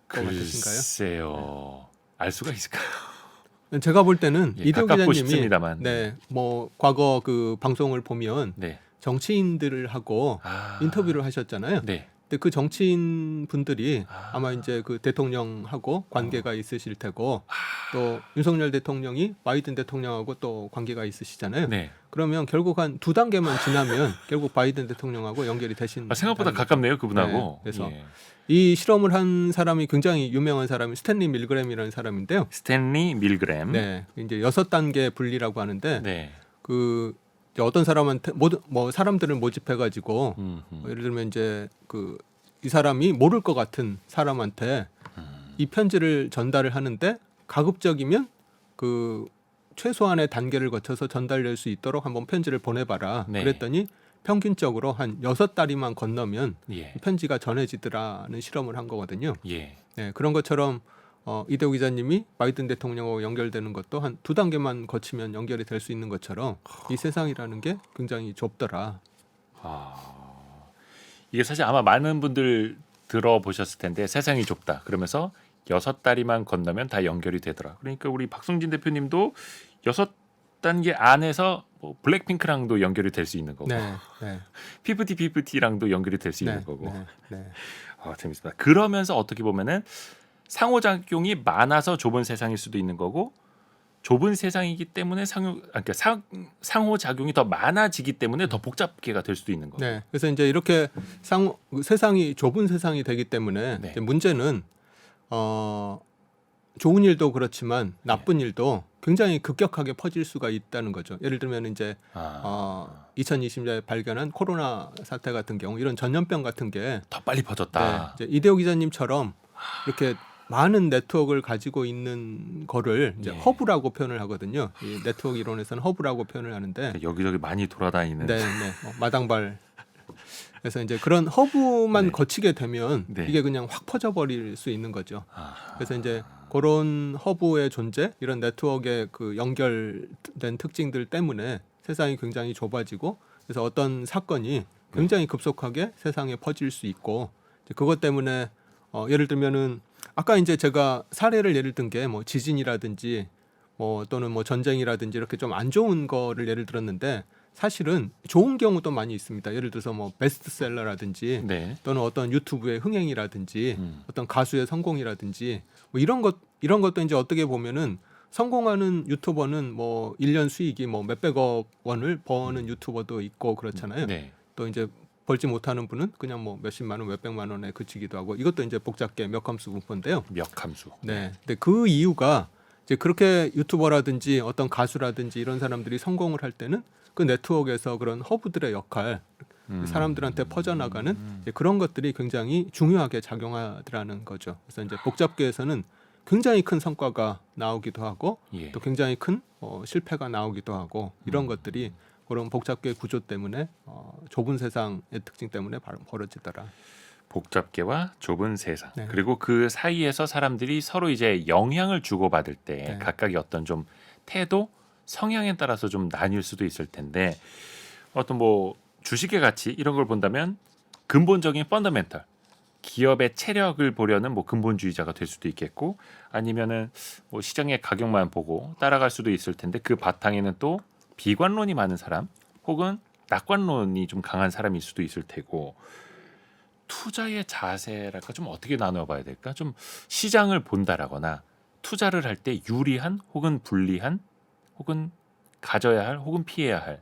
것 같으신가요? 글쎄요. 알 수가 있을까요? 제가 볼 때는 예, 이대호 가깝고 기자님이 싶습니다만. 네, 뭐 과거 그 방송을 보면 네. 정치인들하고 인터뷰를 하셨잖아요. 네. 근데 그 정치인 분들이 아. 아마 이제 그 대통령하고 관계가 있으실 테고 또 윤석열 대통령이 바이든 대통령하고 또 관계가 있으시잖아요. 네. 그러면 결국 한 2단계만 지나면 결국 바이든 대통령하고 연결이 되신 생각보다 가깝네요, 그분하고. 네, 그래서 예. 이 실험을 한 사람이 굉장히 유명한 사람이 스탠리 밀그램이라는 사람인데요. 스탠리 밀그램. 네, 이제 6단계 분리라고 하는데 네. 그 이제 어떤 사람한테 뭐 사람들을 모집해가지고 음흠. 예를 들면 이제 그 이 사람이 모를 것 같은 사람한테 이 편지를 전달을 하는데 가급적이면 그 최소한의 단계를 거쳐서 전달될 수 있도록 한번 편지를 보내봐라. 네. 그랬더니 평균적으로 한 6다리만 건너면 예. 이 편지가 전해지더라는 실험을 한 거거든요. 예. 네, 그런 것처럼 이대호 기자님이 바이든 대통령하고 연결되는 것도 한 2단계만 거치면 연결이 될 수 있는 것처럼 이 세상이라는 게 굉장히 좁더라. 이게 사실 아마 많은 분들 들어보셨을 텐데 세상이 좁다. 그러면서 6다리만 건너면 다 연결이 되더라. 그러니까 우리 박성진 대표님도 6단계 안에서 뭐 블랙핑크랑도 연결이 될 수 있는 거고 네, 네, 피프티랑도 연결이 될 수 네, 있는 거고 네, 네. 재밌습니다. 그러면서 어떻게 보면은 상호작용이 많아서 좁은 세상일 수도 있는 거고 좁은 세상이기 때문에 상호작용이 더 많아지기 때문에 더 복잡계가 될 수도 있는 거고. 네. 그래서 이제 이렇게 세상이 좁은 세상이 되기 때문에 네. 이제 문제는 좋은 일도 그렇지만 나쁜 일도 굉장히 급격하게 퍼질 수가 있다는 거죠. 예를 들면 이제 2020년에 발견한 코로나 사태 같은 경우 이런 전염병 같은 게 더 빨리 퍼졌다. 이제 이대호 기자님처럼 이렇게 많은 네트워크를 가지고 있는 거를 이제 예. 허브라고 표현을 하거든요. 이 네트워크 이론에서는 허브라고 표현을 하는데 여기저기 많이 돌아다니는. 네, 네. 마당발. 그래서 이제 그런 허브만 네. 거치게 되면 네. 이게 그냥 확 퍼져버릴 수 있는 거죠. 아, 그래서 이제 그런 허브의 존재, 이런 네트워크의 그 연결된 특징들 때문에 세상이 굉장히 좁아지고, 그래서 어떤 사건이 굉장히 급속하게 세상에 퍼질 수 있고, 이제 그것 때문에 예를 들면은 아까 이제 제가 사례를 예를 든 게 뭐 지진이라든지 뭐 또는 뭐 전쟁이라든지 이렇게 좀 안 좋은 거를 예를 들었는데 사실은 좋은 경우도 많이 있습니다. 예를 들어서 뭐 베스트셀러라든지 네. 또는 어떤 유튜브의 흥행이라든지 어떤 가수의 성공이라든지 뭐 이런 것도 이제 어떻게 보면은 성공하는 유튜버는 뭐 1년 수익이 뭐 몇백억 원을 버는 유튜버도 있고 그렇잖아요. 네. 또 이제 벌지 못하는 분은 그냥 뭐 몇십만 원, 몇백만 원에 그치기도 하고 이것도 이제 복잡계 몇함수 분포인데요. 역함수. 네. 근데 그 이유가 이제 그렇게 유튜버라든지 어떤 가수라든지 이런 사람들이 성공을 할 때는 그 네트워크에서 그런 허브들의 역할, 사람들한테 퍼져나가는 이제 그런 것들이 굉장히 중요하게 작용하더라는 거죠. 그래서 이제 복잡계에서는 굉장히 큰 성과가 나오기도 하고 예. 또 굉장히 큰 실패가 나오기도 하고 이런 것들이 그런 복잡계 구조 때문에 좁은 세상의 특징 때문에 벌어지더라. 복잡계와 좁은 세상. 네. 그리고 그 사이에서 사람들이 서로 이제 영향을 주고받을 때 네. 각각의 어떤 좀 태도, 성향에 따라서 좀 나뉠 수도 있을 텐데 어떤 뭐 주식의 가치 이런 걸 본다면 근본적인 펀더멘털 기업의 체력을 보려는 뭐 근본주의자가 될 수도 있겠고 아니면은 뭐 시장의 가격만 보고 따라갈 수도 있을 텐데 그 바탕에는 또 비관론이 많은 사람 혹은 낙관론이 좀 강한 사람일 수도 있을 테고 투자의 자세랄까 좀 어떻게 나눠봐야 될까? 좀 시장을 본다라거나 투자를 할 때 유리한 혹은 불리한 혹은 가져야 할 혹은 피해야 할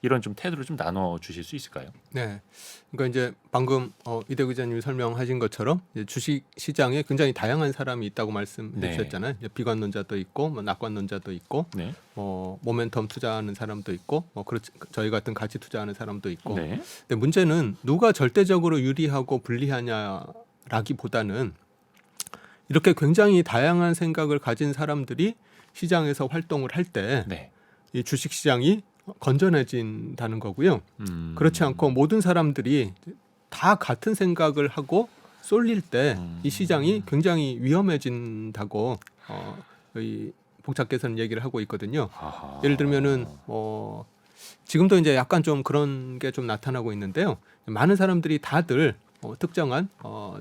이런 좀 태도를 좀 나눠 주실 수 있을까요? 네, 그러니까 이제 방금 이대 기자님이 설명하신 것처럼 이제 주식 시장에 굉장히 다양한 사람이 있다고 말씀해 네. 주셨잖아요. 이제 비관론자도 있고, 뭐 낙관론자도 있고, 네. 모멘텀 투자하는 사람도 있고, 그렇지 저희 같은 가치 투자하는 사람도 있고. 네. 근데 문제는 누가 절대적으로 유리하고 불리하냐라기보다는 이렇게 굉장히 다양한 생각을 가진 사람들이 시장에서 활동을 할 때 이 네. 주식 시장이 건전해진다는 거고요. 그렇지 않고 모든 사람들이 다 같은 생각을 하고 쏠릴 때 이 시장이 굉장히 위험해진다고 이 복잡계에서는 얘기를 하고 있거든요. 아하. 예를 들면은 지금도 이제 약간 좀 그런 게 좀 나타나고 있는데요. 많은 사람들이 다들 특정한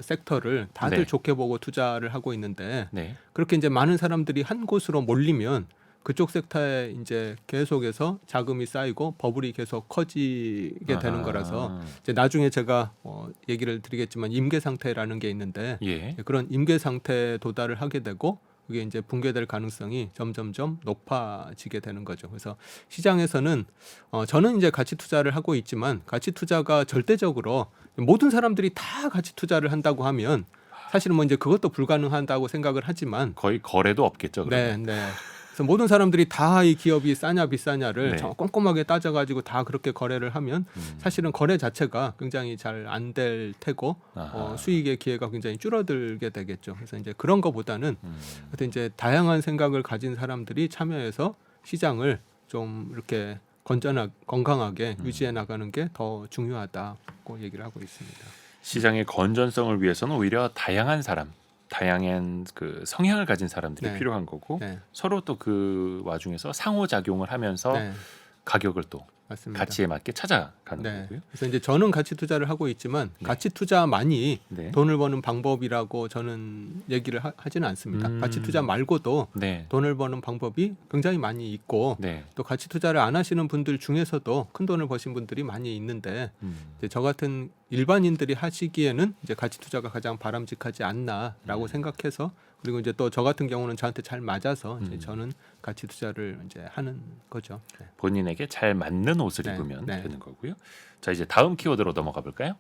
섹터를 다들 네. 좋게 보고 투자를 하고 있는데 네. 그렇게 이제 많은 사람들이 한 곳으로 몰리면 그쪽 섹터에 이제 계속해서 자금이 쌓이고 버블이 계속 커지게 되는 아하. 거라서 이제 나중에 제가 얘기를 드리겠지만 임계 상태라는 게 있는데 예. 그런 임계 상태에 도달을 하게 되고 그게 이제 붕괴될 가능성이 점점점 높아지게 되는 거죠. 그래서 시장에서는 저는 이제 가치 투자를 하고 있지만 가치 투자가 절대적으로 모든 사람들이 다 가치 투자를 한다고 하면 사실은 뭐 이제 그것도 불가능하다고 생각을 하지만 거의 거래도 없겠죠. 네, 그러면. 네. 그래서 모든 사람들이 다 이 기업이 싸냐 비싸냐를 네. 꼼꼼하게 따져가지고 다 그렇게 거래를 하면 사실은 거래 자체가 굉장히 잘 안 될 테고 아하. 수익의 기회가 굉장히 줄어들게 되겠죠. 그래서 이제 그런 거보다는 하여튼 이제 다양한 생각을 가진 사람들이 참여해서 시장을 좀 이렇게 건강하게 유지해 나가는 게 더 중요하다고 얘기를 하고 있습니다. 시장의 건전성을 위해서는 오히려 다양한 사람, 다양한 그 성향을 가진 사람들이 네. 필요한 거고 네. 서로 또 그 와중에서 상호작용을 하면서 네. 가격을 또 맞습니다. 가치에 맞게 찾아가는 네. 거고요. 그래서 이제 저는 가치 투자를 하고 있지만 네. 가치 투자만이 네. 돈을 버는 방법이라고 저는 얘기를 하지는 않습니다. 가치 투자 말고도 네. 돈을 버는 방법이 굉장히 많이 있고 네. 또 가치 투자를 안 하시는 분들 중에서도 큰 돈을 버신 분들이 많이 있는데 이제 저 같은 일반인들이 하시기에는 이제 가치 투자가 가장 바람직하지 않나라고 생각해서 그리고 이제 또 저 같은 경우는 저한테 잘 맞아서 이제 저는 가치 투자를 이제 하는 거죠. 네. 본인에게 잘 맞는 옷을 네. 입으면 네. 되는 거고요. 자, 이제 다음 키워드로 넘어가 볼까요?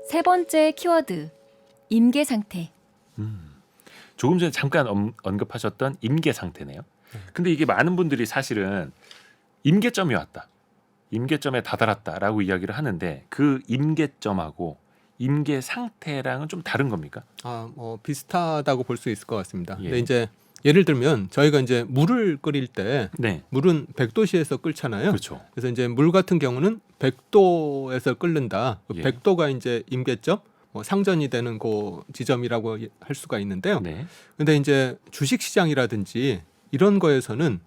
세 번째 키워드, 임계 상태. 조금 전에 잠깐 언급하셨던 임계 상태네요. 근데 이게 많은 분들이 사실은 임계점이 왔다, 임계점에 다다랐다라고 이야기를 하는데 그 임계점하고 임계 상태랑은 좀 다른 겁니까? 뭐 비슷하다고 볼 수 있을 것 같습니다. 예. 근데 이제 예를 들면 저희가 이제 물을 끓일 때 네, 물은 100도씨에서 끓잖아요. 그렇죠. 그래서 이제 물 같은 경우는 100도에서 끓는다. 그 예. 100도가 이제 임계점, 뭐 상전이 되는 그 지점이라고 할 수가 있는데요. 네, 근데 이제 주식 시장이라든지 이런 거에서는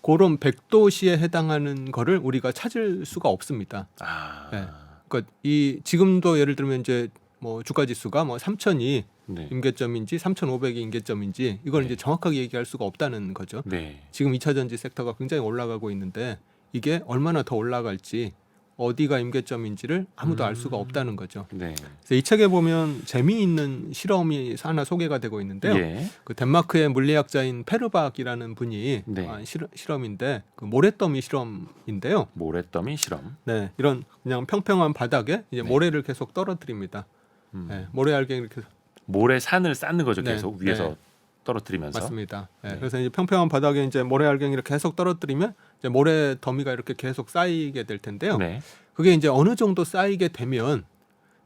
그런 100도씨에 해당하는 거를 우리가 찾을 수가 없습니다. 아, 네. 그러니까 이 지금도 예를 들면 이제 뭐 주가 지수가 뭐 3,000이 네, 임계점인지 3,500이 임계점인지 이걸 네. 이제 정확하게 얘기할 수가 없다는 거죠. 네, 지금 2차 전지 섹터가 굉장히 올라가고 있는데 이게 얼마나 더 올라갈지 어디가 임계점인지를 아무도 알 수가 없다는 거죠. 네, 그래서 이 책에 보면 재미있는 실험이 하나 소개가 되고 있는데요. 예, 그 덴마크의 물리학자인 페르박이라는 분이 네. 한 실험인데 그 모래더미 실험인데요. 모래더미 실험. 네, 이런 그냥 평평한 바닥에 이제 네. 모래를 계속 떨어뜨립니다. 네, 모래 알갱이를 계속 모래산을 쌓는 거죠. 네, 계속 위에서 네. 떨어뜨리면서. 맞습니다. 네, 네. 그래서 이제 평평한 바닥에 이제 모래 알갱이를 계속 떨어뜨리면 이제 모래 더미가 이렇게 계속 쌓이게 될 텐데요. 네, 그게 이제 어느 정도 쌓이게 되면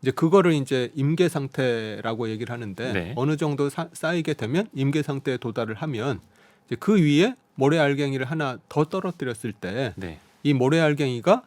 이제 그거를 이제 임계 상태라고 얘기를 하는데 네. 어느 정도 쌓이게 되면 임계 상태에 도달을 하면 이제 그 위에 모래 알갱이를 하나 더 떨어뜨렸을 때 네, 이 모래 알갱이가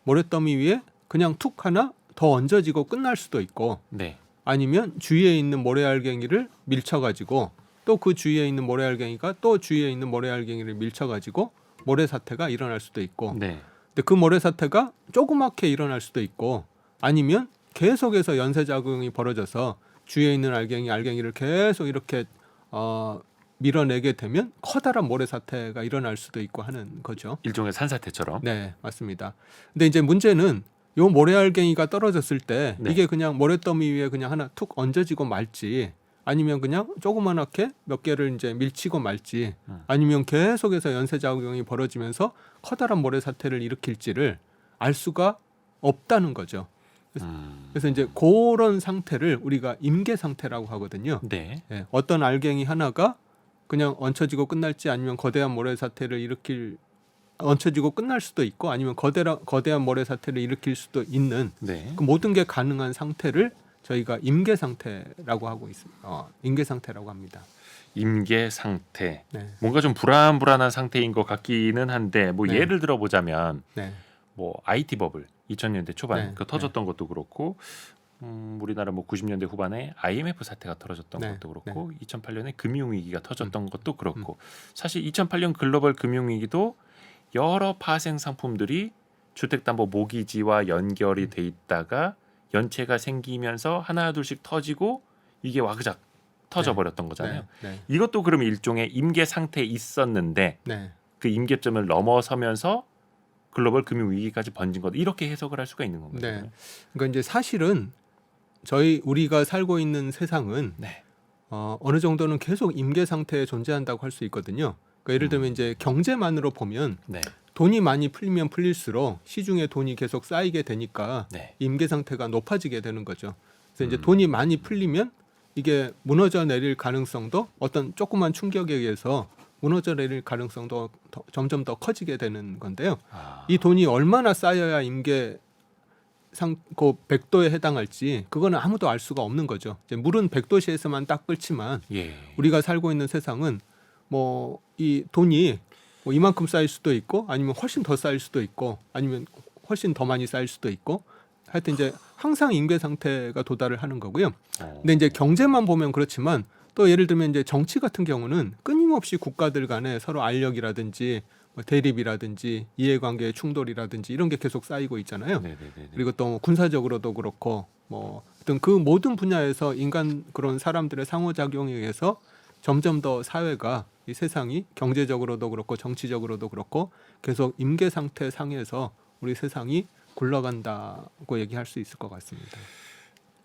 모래더미 위에 그냥 툭 하나 더 얹어지고 끝날 수도 있고 네, 아니면 주위에 있는 모래 알갱이를 밀쳐가지고 또 그 주위에 있는 모래 알갱이가 또 주위에 있는 모래 알갱이를 밀쳐가지고 모래 사태가 일어날 수도 있고 네, 근데 그 모래 사태가 조그맣게 일어날 수도 있고 아니면 계속해서 연쇄 작용이 벌어져서 주위에 있는 알갱이를 계속 이렇게 밀어내게 되면 커다란 모래 사태가 일어날 수도 있고 하는 거죠. 일종의 산사태처럼. 네, 맞습니다. 근데 이제 문제는 요 모래 알갱이가 떨어졌을 때 네. 이게 그냥 모래더미 위에 그냥 하나 툭 얹어지고 말지 아니면 그냥 조그만하게 몇 개를 이제 밀치고 말지 아니면 계속해서 연쇄 작용이 벌어지면서 커다란 모래 사태를 일으킬지를 알 수가 없다는 거죠. 그래서 이제 그런 상태를 우리가 임계 상태라고 하거든요. 네, 예, 어떤 알갱이 하나가 그냥 얹혀지고 끝날지 아니면 거대한 모래 사태를 얹혀지고 끝날 수도 있고 아니면 거대한 모래 사태를 일으킬 수도 있는 네. 그 모든 게 가능한 상태를 저희가 임계 상태라고 하고 있습니다. 임계 상태라고 합니다. 임계 상태. 네, 뭔가 좀 불안한 상태인 것 같기는 한데 뭐 네. 예를 들어 보자면 네, 뭐 IT 버블 2000년대 초반 네, 그 터졌던 것도 그렇고 우리나라 뭐 90년대 후반에 IMF 사태가 터졌던 네, 것도 그렇고 2008년에 금융위기가 터졌던 것도 그렇고 사실 2008년 글로벌 금융위기도 여러 파생 상품들이 주택담보모기지와 연결이 돼 있다가 연체가 생기면서 하나 둘씩 터지고 이게 와그작 터져버렸던 거잖아요. 네, 이것도 그러면 일종의 임계 상태에 있었는데 네, 그 임계점을 넘어서면서 글로벌 금융 위기까지 번진 것 이렇게 해석을 할 수가 있는 건가요? 네. 그러니까 이제 사실은 우리가 살고 있는 세상은 네. 어느 정도는 계속 임계 상태에 존재한다고 할 수 있거든요. 그러니까 예를 들면 이제 경제만으로 보면 네. 돈이 많이 풀리면 풀릴수록 시중에 돈이 계속 쌓이게 되니까 네. 임계 상태가 높아지게 되는 거죠. 그래서 이제 돈이 많이 풀리면 이게 무너져 내릴 가능성도 어떤 조그만 충격에 의해서 무너져 내릴 가능성도 점점 더 커지게 되는 건데요. 이 돈이 얼마나 쌓여야 임계 그 100도에 해당할지 그거는 아무도 알 수가 없는 거죠. 이제 물은 100도씨에서만 딱 끓지만 예. 우리가 살고 있는 세상은 뭐 이 돈이 뭐 이만큼 쌓일 수도 있고 아니면 훨씬 더 쌓일 수도 있고 아니면 훨씬 더 많이 쌓일 수도 있고 하여튼 이제 항상 임계 상태가 도달을 하는 거고요. 근데 이제 경제만 보면 그렇지만 또 예를 들면 이제 정치 같은 경우는 끊임없이 국가들 간에 서로 알력이라든지 뭐 대립이라든지 이해관계의 충돌이라든지 이런 게 계속 쌓이고 있잖아요. 네네네. 그리고 또 군사적으로도 그렇고 뭐 어떤 그 모든 분야에서 인간 그런 사람들의 상호작용에 의해서 점점 더 사회가 이 세상이 경제적으로도 그렇고 정치적으로도 그렇고 계속 임계 상태 상에서 우리 세상이 굴러간다고 얘기할 수 있을 것 같습니다.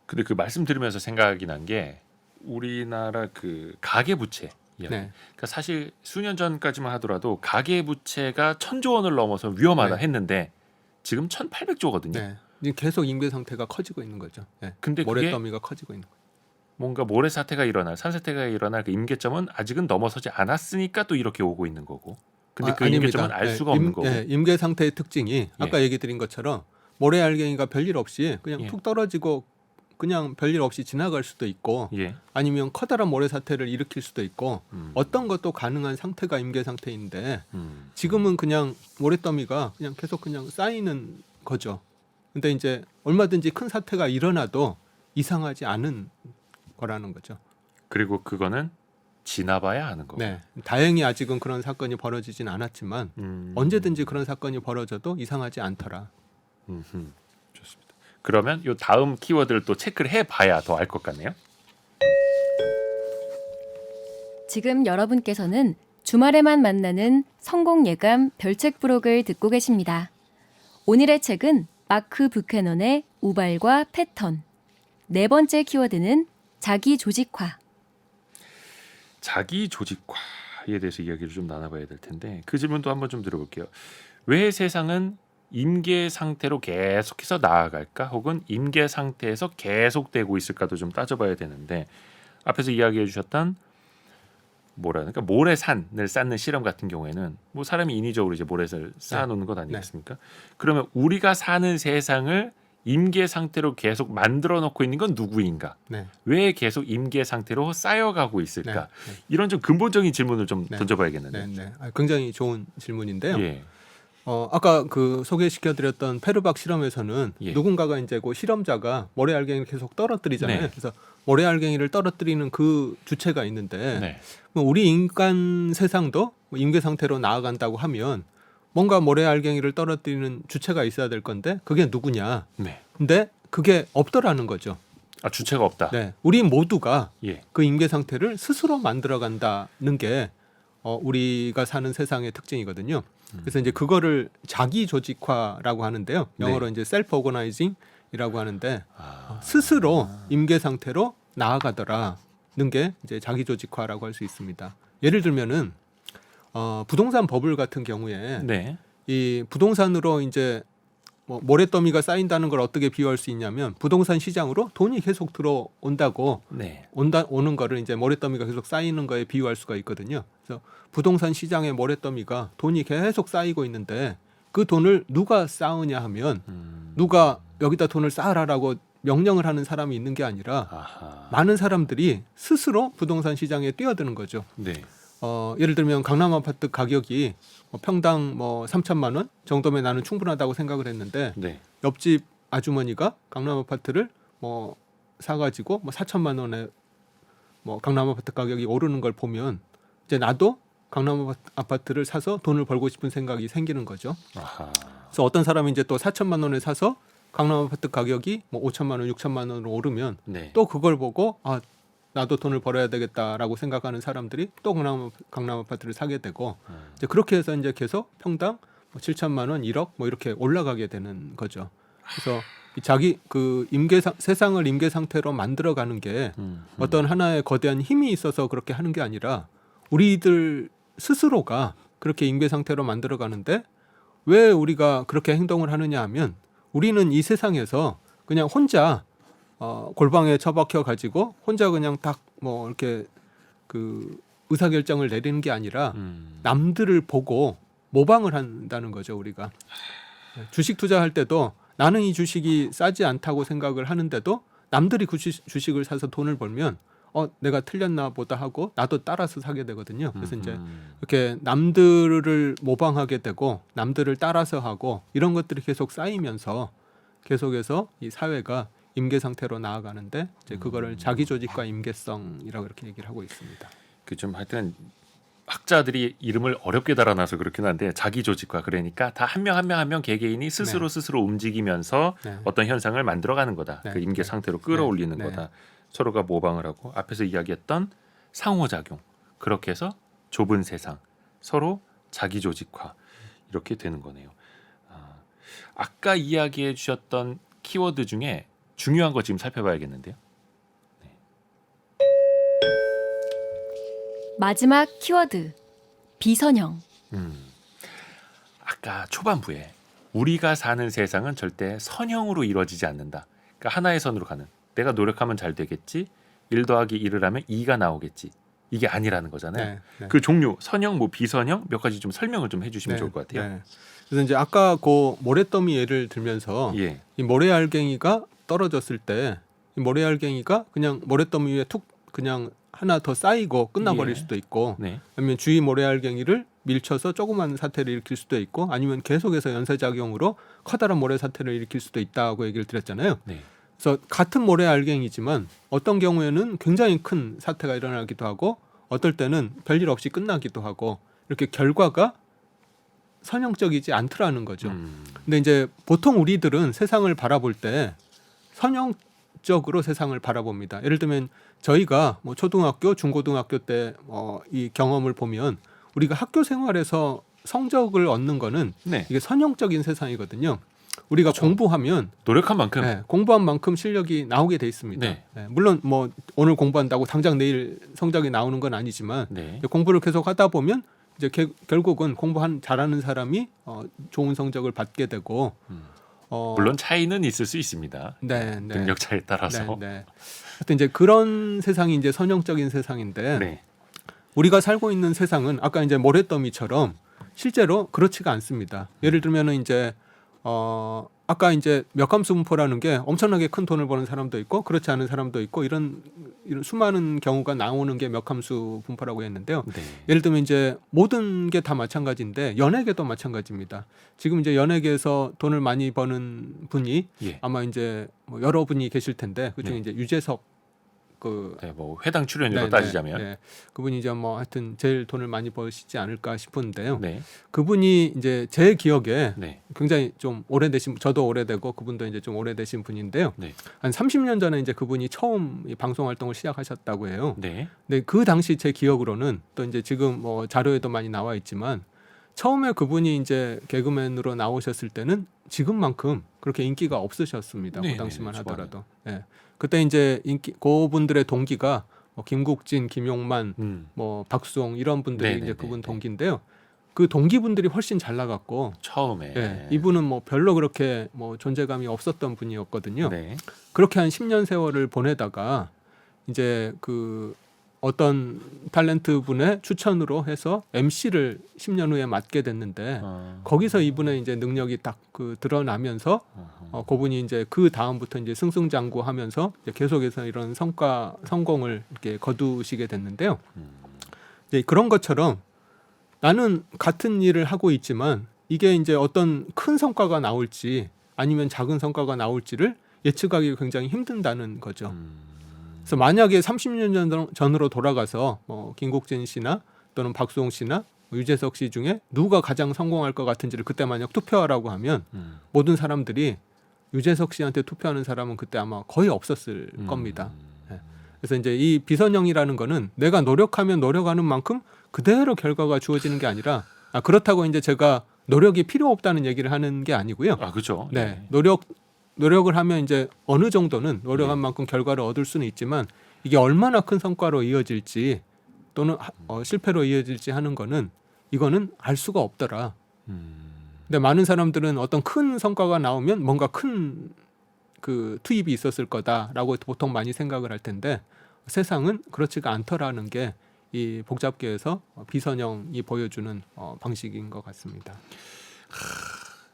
근데 그 말씀 들으면서 생각이 난 게 우리나라 그 가계 부채 이야기. 네. 그러니까 사실 수년 전까지만 하더라도 가계 부채가 1,000조 원을 넘어서 위험하다 네. 했는데 지금 1,800조거든요. 네. 이제 계속 임계 상태가 커지고 있는 거죠. 네. 근데 그게 모래더미가 커지고 있는 거죠. 뭔가 모래 사태가 일어날 산사태가 일어날 그 임계점은 아직은 넘어서지 않았으니까 또 이렇게 오고 있는 거고. 근데 그 아닙니다. 임계점은 알 수가 없는 거고. 임계 상태의 특징이 아까 얘기 드린 것처럼 모래 알갱이가 별일 없이 그냥 예. 툭 떨어지고 그냥 별일 없이 지나갈 수도 있고 예. 아니면 커다란 모래 사태를 일으킬 수도 있고 음. 어떤 것도 가능한 상태가 임계 상태인데 음. 지금은 그냥 모래더미가 그냥 계속 그냥 쌓이는 거죠. 근데 이제 얼마든지 큰 사태가 일어나도 이상하지 않은 거라는 거죠. 그리고 그거는 지나봐야 아는 거고. 네. 다행히 아직은 그런 사건이 벌어지진 않았지만 언제든지 그런 사건이 벌어져도 이상하지 않더라. 좋습니다. 그러면 요 다음 키워드를 또 체크를 해봐야 더 알 것 같네요. 지금 여러분께서는 주말에만 만나는 성공 예감 별책 부록을 듣고 계십니다. 오늘의 책은 마크 뷰캐넌의 우발과 패턴. 네 번째 키워드는 자기 조직화. 자기 조직화에 대해서 이야기를 좀 나눠봐야 될 텐데 그 질문도 한번 좀 들어볼게요. 왜 세상은 임계 상태로 계속해서 나아갈까? 혹은 임계 상태에서 계속되고 있을까도 좀 따져봐야 되는데 앞에서 이야기해 주셨던 그러니까 모래산을 쌓는 실험 같은 경우에는 뭐 사람이 인위적으로 이제 모래를 쌓아놓는 것 아니겠습니까? 그러면 우리가 사는 세상을 임계 상태로 계속 만들어 놓고 있는 건 누구인가? 네. 왜 계속 임계 상태로 쌓여가고 있을까? 네. 이런 좀 근본적인 질문을 좀 네. 던져봐야겠는데. 네, 네. 굉장히 좋은 질문인데요. 예. 아까 그 소개시켜드렸던 페르박 실험에서는 예. 누군가가 이제 그 실험자가 모래 알갱이를 계속 떨어뜨리잖아요. 네. 그래서 모래 알갱이를 떨어뜨리는 그 주체가 있는데 네. 뭐 우리 인간 세상도 뭐 임계 상태로 나아간다고 하면 뭔가 모래 알갱이를 떨어뜨리는 주체가 있어야 될 건데 그게 누구냐? 네. 근데 그게 없더라는 거죠. 아 주체가 없다. 네, 우리 모두가 예. 그 임계 상태를 스스로 만들어간다는 게 우리가 사는 세상의 특징이거든요. 그래서 이제 그거를 자기 조직화라고 하는데요. 영어로 이제 셀프 오거나이징이라고 하는데 스스로 임계 상태로 나아가더라는 게 이제 자기 조직화라고 할 수 있습니다. 예를 들면은 부동산 버블 같은 경우에 네. 이 부동산으로 이제 뭐 모래더미가 쌓인다는 걸 어떻게 비유할 수 있냐면 부동산 시장으로 돈이 계속 들어온다고 네. 오는 거를 이제 모래더미가 계속 쌓이는 거에 비유할 수가 있거든요. 그래서 부동산 시장의 모래더미가 돈이 계속 쌓이고 있는데 그 돈을 누가 쌓으냐 하면 누가 여기다 돈을 쌓으라라고 명령을 하는 사람이 있는 게 아니라 아하. 많은 사람들이 스스로 부동산 시장에 뛰어드는 거죠. 네. 예를 들면 강남 아파트 가격이 평당 뭐 3천만 원 정도면 나는 충분하다고 생각을 했는데 네. 옆집 아주머니가 강남 아파트를 뭐 사가지고 뭐 4천만 원에 뭐 강남 아파트 가격이 오르는 걸 보면 이제 나도 강남 아파트를 사서 돈을 벌고 싶은 생각이 생기는 거죠. 아하. 그래서 어떤 사람이 이제 또 4천만 원에 사서 강남 아파트 가격이 뭐 5천만 원, 6천만 원으로 오르면 네. 또 그걸 보고 나도 돈을 벌어야 되겠다라고 생각하는 사람들이 또 강남 아파트를 사게 되고 이제 그렇게 해서 이제 계속 평당 뭐 7천만 원, 1억 뭐 이렇게 올라가게 되는 거죠. 그래서 이 자기 그 세상을 임계 상태로 만들어가는 게 어떤 하나의 거대한 힘이 있어서 그렇게 하는 게 아니라 우리들 스스로가 그렇게 임계 상태로 만들어가는데 왜 우리가 그렇게 행동을 하느냐 하면 우리는 이 세상에서 그냥 혼자 골방에 처박혀 가지고 혼자 그냥 딱 뭐 이렇게 그 의사결정을 내리는 게 아니라 남들을 보고 모방을 한다는 거죠. 우리가 주식 투자할 때도 나는 이 주식이 싸지 않다고 생각을 하는데도 남들이 그 주식을 사서 돈을 벌면 내가 틀렸나 보다 하고 나도 따라서 사게 되거든요. 그래서 이제 이렇게 남들을 모방하게 되고 남들을 따라서 하고 이런 것들이 계속 쌓이면서 계속해서 이 사회가 임계 상태로 나아가는데 이제 그거를 자기 조직과 임계성이라고 이렇게 얘기를 하고 있습니다. 그 좀 하여튼 학자들이 이름을 어렵게 달아놔서 그렇긴 한데 자기 조직화 그러니까 다 한 명 한 명 한 명 개개인이 스스로 스스로 움직이면서 네. 어떤 현상을 만들어가는 거다. 네. 그 임계 상태로 끌어올리는 네. 거다. 서로가 모방을 하고 앞에서 이야기했던 상호작용 그렇게 해서 좁은 세상 서로 자기 조직화 이렇게 되는 거네요. 아까 이야기해 주셨던 키워드 중에 중요한 거 지금 살펴봐야겠는데요. 마지막 키워드 비선형. 아까 초반부에 우리가 사는 세상은 절대 선형으로 이루어지지 않는다. 그러니까 하나의 선으로 가는. 내가 노력하면 잘 되겠지. 1 더하기 1을 하면 2가 나오겠지. 이게 아니라는 거잖아요. 네, 네. 그 종류 선형, 뭐 비선형 몇 가지 좀 설명을 좀 해주시면 네, 좋을 것 같아요. 네. 그래서 이제 아까 그 모래더미 예를 들면서 예, 이 모래알갱이가 떨어졌을 때 이 모래알갱이가 그냥 모래더미 위에 툭 그냥 하나 더 쌓이고 끝나버릴 예. 수도 있고 네, 아니면 주위 모래알갱이를 밀쳐서 조그만 사태를 일으킬 수도 있고 아니면 계속해서 연쇄작용으로 커다란 모래 사태를 일으킬 수도 있다고 얘기를 드렸잖아요. 네, 그래서 같은 모래알갱이지만 어떤 경우에는 굉장히 큰 사태가 일어나기도 하고 어떨 때는 별일 없이 끝나기도 하고 이렇게 결과가 선형적이지 않더라는 거죠. 근데 이제 보통 우리들은 세상을 바라볼 때 선형적으로 세상을 바라봅니다. 예를 들면 저희가 뭐 초등학교, 중고등학교 때 이 경험을 보면 우리가 학교 생활에서 성적을 얻는 거는 네. 이게 선형적인 세상이거든요. 우리가 그렇죠. 공부하면 노력한 만큼. 네, 공부한 만큼 실력이 나오게 돼 있습니다. 네. 네, 물론 뭐 오늘 공부한다고 당장 내일 성적이 나오는 건 아니지만 네. 공부를 계속 하다 보면 이제 결국은 잘하는 사람이 좋은 성적을 받게 되고 물론 차이는 있을 수 있습니다. 네, 네. 능력 차에 따라서. 네, 네. 하여튼 이제 그런 세상이 이제 선형적인 세상인데 네. 우리가 살고 있는 세상은 아까 이제 모래더미처럼 실제로 그렇지가 않습니다. 예를 들면은 이제 아까 이제 역함수 분포라는 게 엄청나게 큰 돈을 버는 사람도 있고 그렇지 않은 사람도 있고 이런 수많은 경우가 나오는 게 역함수 분포라고 했는데요. 네. 예를 들면 이제 모든 게 다 마찬가지인데 연예계도 마찬가지입니다. 지금 이제 연예계에서 돈을 많이 버는 분이 예. 아마 이제 뭐 여러 분이 계실 텐데 그중에 네. 이제 유재석 네, 뭐 회당 출연료로 네, 따지자면. 네. 그분이 이제 뭐 하여튼 제일 돈을 많이 버시지 않을까 싶은데요. 네. 그분이 이제 제 기억에 네. 굉장히 좀 오래되신 저도 오래되고 그분도 이제 좀 오래되신 분인데요. 네. 한 30년 전에 이제 그분이 처음 이 방송 활동을 시작하셨다고 해요. 네. 근데 그 당시 제 기억으로는 또 이제 지금 뭐 자료에도 많이 나와 있지만 처음에 그분이 이제 개그맨으로 나오셨을 때는 지금만큼 그렇게 인기가 없으셨습니다. 네, 그 당시만 네, 하더라도. 예. 그때 이제 그분들의 동기가 뭐 김국진, 김용만, 뭐 박수홍 이런 분들이 네, 이제 네, 그분 네, 동기인데요. 그 동기분들이 훨씬 잘 나갔고 처음에. 예, 이분은 뭐 별로 그렇게 뭐 존재감이 없었던 분이었거든요. 네. 그렇게 한 10년 세월을 보내다가 이제 그 어떤 탤런트 분의 추천으로 해서 MC를 10년 후에 맡게 됐는데 거기서 이분의 이제 능력이 딱 그 드러나면서 그분이 이제 그 다음부터 이제 승승장구하면서 이제 계속해서 이런 성공을 이렇게 거두시게 됐는데요. 이제 그런 것처럼 나는 같은 일을 하고 있지만 이게 이제 어떤 큰 성과가 나올지 아니면 작은 성과가 나올지를 예측하기 굉장히 힘든다는 거죠. 그래서 만약에 30년 전으로 돌아가서 뭐 김국진 씨나 또는 박수홍 씨나 유재석 씨 중에 누가 가장 성공할 것 같은지를 그때 만약 투표하라고 하면 모든 사람들이 유재석 씨한테 투표하는 사람은 그때 아마 거의 없었을 겁니다. 네. 그래서 이제 이 비선형이라는 거는 내가 노력하면 노력하는 만큼 그대로 결과가 주어지는 게 아니라 그렇다고 이제 제가 노력이 필요 없다는 얘기를 하는 게 아니고요. 아, 그렇죠. 네, 노력을 하면 이제 어느 정도는 노력한 만큼 결과를 얻을 수는 있지만 이게 얼마나 큰 성과로 이어질지 또는 실패로 이어질지 하는 거는 이거는 알 수가 없더라. 근데 많은 사람들은 어떤 큰 성과가 나오면 뭔가 큰 그 투입이 있었을 거다라고 보통 많이 생각을 할 텐데 세상은 그렇지가 않더라는 게 이 복잡계에서 비선형이 보여주는 방식인 것 같습니다.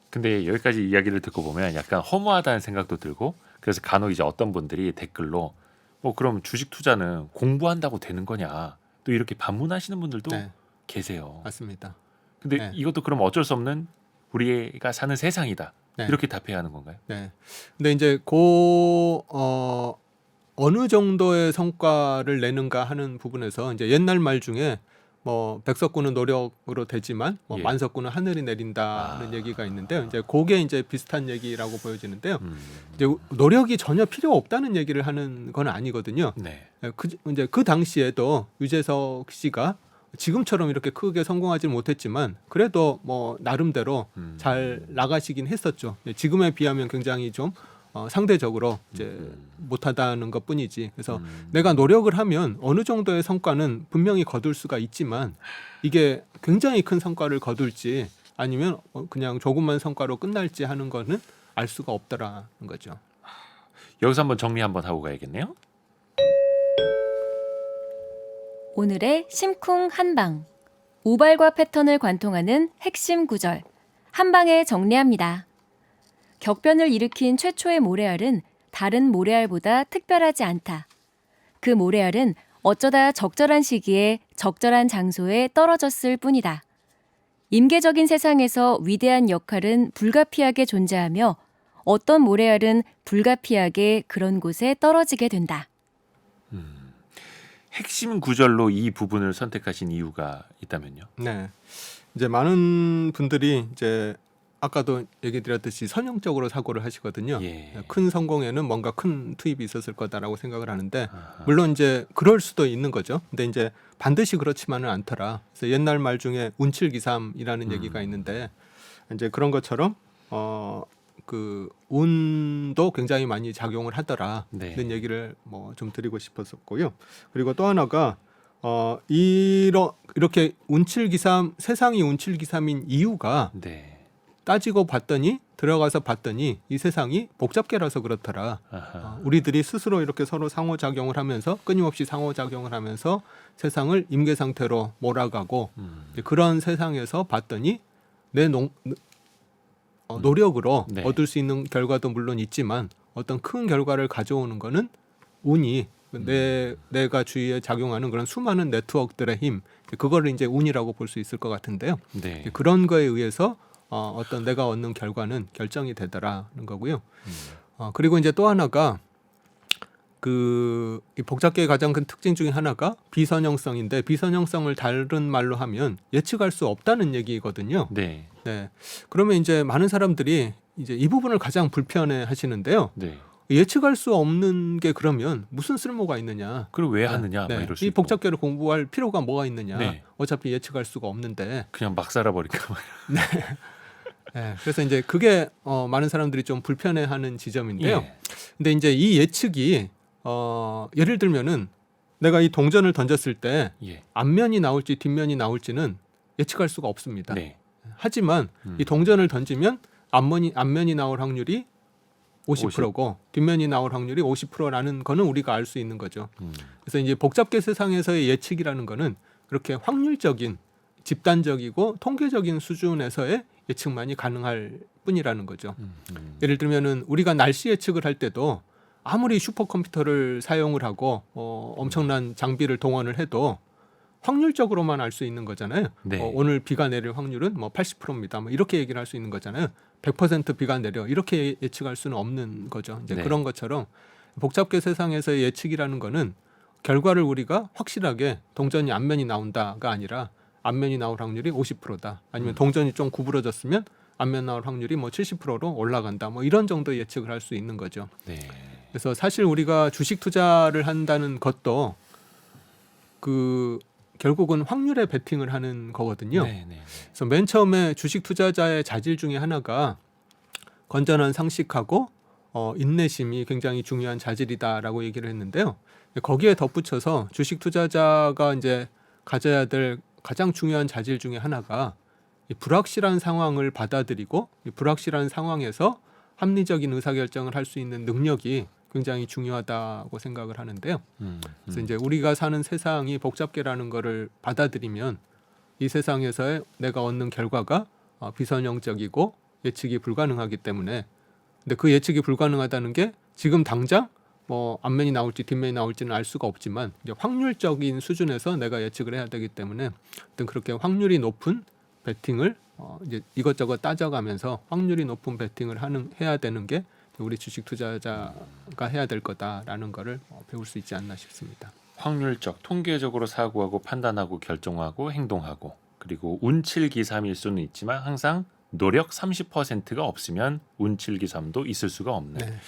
근데 여기까지 이야기를 듣고 보면 약간 허무하다는 생각도 들고 그래서 간혹 이제 어떤 분들이 댓글로 뭐 그럼 주식 투자는 공부한다고 되는 거냐 또 이렇게 반문하시는 분들도 네, 계세요. 맞습니다. 근데 네. 이것도 그럼 어쩔 수 없는 우리가 사는 세상이다. 네. 이렇게 답해야 하는 건가요? 네. 근데 이제 어느 정도의 성과를 내는가 하는 부분에서 이제 옛날 말 중에 뭐 백석구는 노력으로 되지만 뭐 예. 만석구는 하늘이 내린다는 아. 얘기가 있는데요. 이제 그게 이제 비슷한 얘기라고 보여지는데요. 음. 이제 노력이 전혀 필요 없다는 얘기를 하는 건 아니거든요. 네. 이제 그 당시에도 유재석 씨가 지금처럼 이렇게 크게 성공하지 못했지만 그래도 뭐 나름대로 잘 나가시긴 했었죠. 지금에 비하면 굉장히 좀 상대적으로 이제 못하다는 것뿐이지. 그래서 내가 노력을 하면 어느 정도의 성과는 분명히 거둘 수가 있지만 이게 굉장히 큰 성과를 거둘지 아니면 그냥 조금만 성과로 끝날지 하는 거는 알 수가 없더라는 거죠. 여기서 한번 정리 한번 하고 가야겠네요. 오늘의 심쿵 한방. 우발과 패턴을 관통하는 핵심 구절. 한 방에 정리합니다. 격변을 일으킨 최초의 모래알은 다른 모래알보다 특별하지 않다. 그 모래알은 어쩌다 적절한 시기에 적절한 장소에 떨어졌을 뿐이다. 임계적인 세상에서 위대한 역할은 불가피하게 존재하며 어떤 모래알은 불가피하게 그런 곳에 떨어지게 된다. 핵심 구절로 이 부분을 선택하신 이유가 있다면요? 네. 이제 많은 분들이 이제 아까도 얘기 드렸듯이 선형적으로 사고를 하시거든요. 예. 큰 성공에는 뭔가 큰 투입이 있었을 거다라고 생각을 하는데 아하. 물론 이제 그럴 수도 있는 거죠. 근데 이제 반드시 그렇지만은 않더라. 그래서 옛날 말 중에 운칠기삼이라는 얘기가 있는데 이제 그런 것처럼 그 운도 굉장히 많이 작용을 하더라는 네. 얘기를 뭐 좀 드리고 싶었었고요. 그리고 또 하나가 이렇게 운칠기삼 세상이 운칠기삼인 이유가 네. 따지고 봤더니 들어가서 봤더니 이 세상이 복잡계라서 그렇더라. 아하. 우리들이 스스로 이렇게 서로 상호작용을 하면서 끊임없이 상호작용을 하면서 세상을 임계 상태로 몰아가고 이제 그런 세상에서 봤더니 내 노력으로 네. 얻을 수 있는 결과도 물론 있지만 어떤 큰 결과를 가져오는 거는 운이 내가 주위에 작용하는 그런 수많은 네트워크들의 힘 그거를 이제 운이라고 볼 수 있을 것 같은데요. 네. 그런 거에 의해서 어떤 내가 얻는 결과는 결정이 되더라는 거고요. 그리고 이제 또 하나가 이 복잡계의 가장 큰 특징 중에 하나가 비선형성인데 비선형성을 다른 말로 하면 예측할 수 없다는 얘기거든요. 네. 네. 그러면 이제 많은 사람들이 이제 이 부분을 가장 불편해 하시는데요. 네. 예측할 수 없는 게 그러면 무슨 쓸모가 있느냐? 그럼 왜 하느냐? 네. 뭐 이럴 수 이 있고. 복잡계를 공부할 필요가 뭐가 있느냐? 네. 어차피 예측할 수가 없는데. 그냥 막 살아버릴까 봐. 네. 그래서 이제 그게 많은 사람들이 좀 불편해하는 지점인데요. 예. 근데 이제 이 예측이 예를 들면은 내가 이 동전을 던졌을 때 예. 앞면이 나올지 뒷면이 나올지는 예측할 수가 없습니다. 네. 하지만 이 동전을 던지면 앞면이 나올 확률이 50%고 뒷면이 나올 확률이 50%라는 거는 우리가 알 수 있는 거죠. 그래서 이제 복잡계 세상에서의 예측이라는 거는 그렇게 확률적인 집단적이고 통계적인 수준에서의 예측만이 가능할 뿐이라는 거죠. 예를 들면은 우리가 날씨 예측을 할 때도 아무리 슈퍼컴퓨터를 사용을 하고 엄청난 장비를 동원을 해도 확률적으로만 알 수 있는 거잖아요. 네. 오늘 비가 내릴 확률은 뭐 80%입니다. 뭐 이렇게 얘기를 할 수 있는 거잖아요. 100% 비가 내려 이렇게 예측할 수는 없는 거죠. 이제 네. 그런 것처럼 복잡계 세상에서의 예측이라는 거는 결과를 우리가 확실하게 동전이 앞면이 나온다가 아니라 앞면이 나올 확률이 50%다. 아니면 동전이 좀 구부러졌으면 앞면 나올 확률이 뭐 70%로 올라간다. 뭐 이런 정도 예측을 할 수 있는 거죠. 네. 그래서 사실 우리가 주식 투자를 한다는 것도 결국은 확률에 베팅을 하는 거거든요. 네. 네. 그래서 맨 처음에 주식 투자자의 자질 중에 하나가 건전한 상식하고 인내심이 굉장히 중요한 자질이다라고 얘기를 했는데요. 거기에 덧붙여서 주식 투자자가 이제 가져야 될 가장 중요한 자질 중에 하나가 이 불확실한 상황을 받아들이고 이 불확실한 상황에서 합리적인 의사결정을 할 수 있는 능력이 굉장히 중요하다고 생각을 하는데요. 그래서 이제 우리가 사는 세상이 복잡계라는 거를 받아들이면 이 세상에서의 내가 얻는 결과가 비선형적이고 예측이 불가능하기 때문에 근데 그 예측이 불가능하다는 게 지금 당장 뭐 앞면이 나올지 뒷면이 나올지는 알 수가 없지만 이제 확률적인 수준에서 내가 예측을 해야 되기 때문에 어떤 그렇게 확률이 높은 베팅을 이제 이것저것 따져가면서 확률이 높은 베팅을 해야 되는 게 우리 주식 투자자가 해야 될 거다라는 거를 배울 수 있지 않나 싶습니다. 확률적, 통계적으로 사고하고 판단하고 결정하고 행동하고 그리고 운칠기삼일 수는 있지만 항상 노력 30%가 없으면 운칠기삼도 있을 수가 없는 네.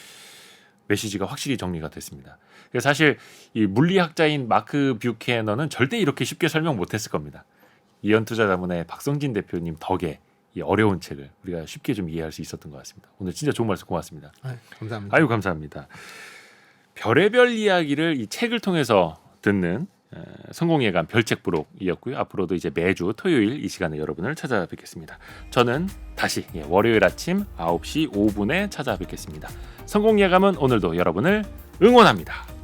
메시지가 확실히 정리가 됐습니다. 그래서 사실 이 물리학자인 마크 뷰캐너는 절대 이렇게 쉽게 설명 못했을 겁니다. 이연투자자문의 박성진 대표님 덕에 이 어려운 책을 우리가 쉽게 좀 이해할 수 있었던 것 같습니다. 오늘 진짜 좋은 말씀 고맙습니다. 감사합니다. 아유 감사합니다. 별의별 이야기를 이 책을 통해서 듣는 성공예감 별책부록이었고요. 앞으로도 이제 매주 토요일 이 시간에 여러분을 찾아뵙겠습니다. 저는 다시 월요일 아침 9시 5분에 찾아뵙겠습니다. 성공예감은 오늘도 여러분을 응원합니다.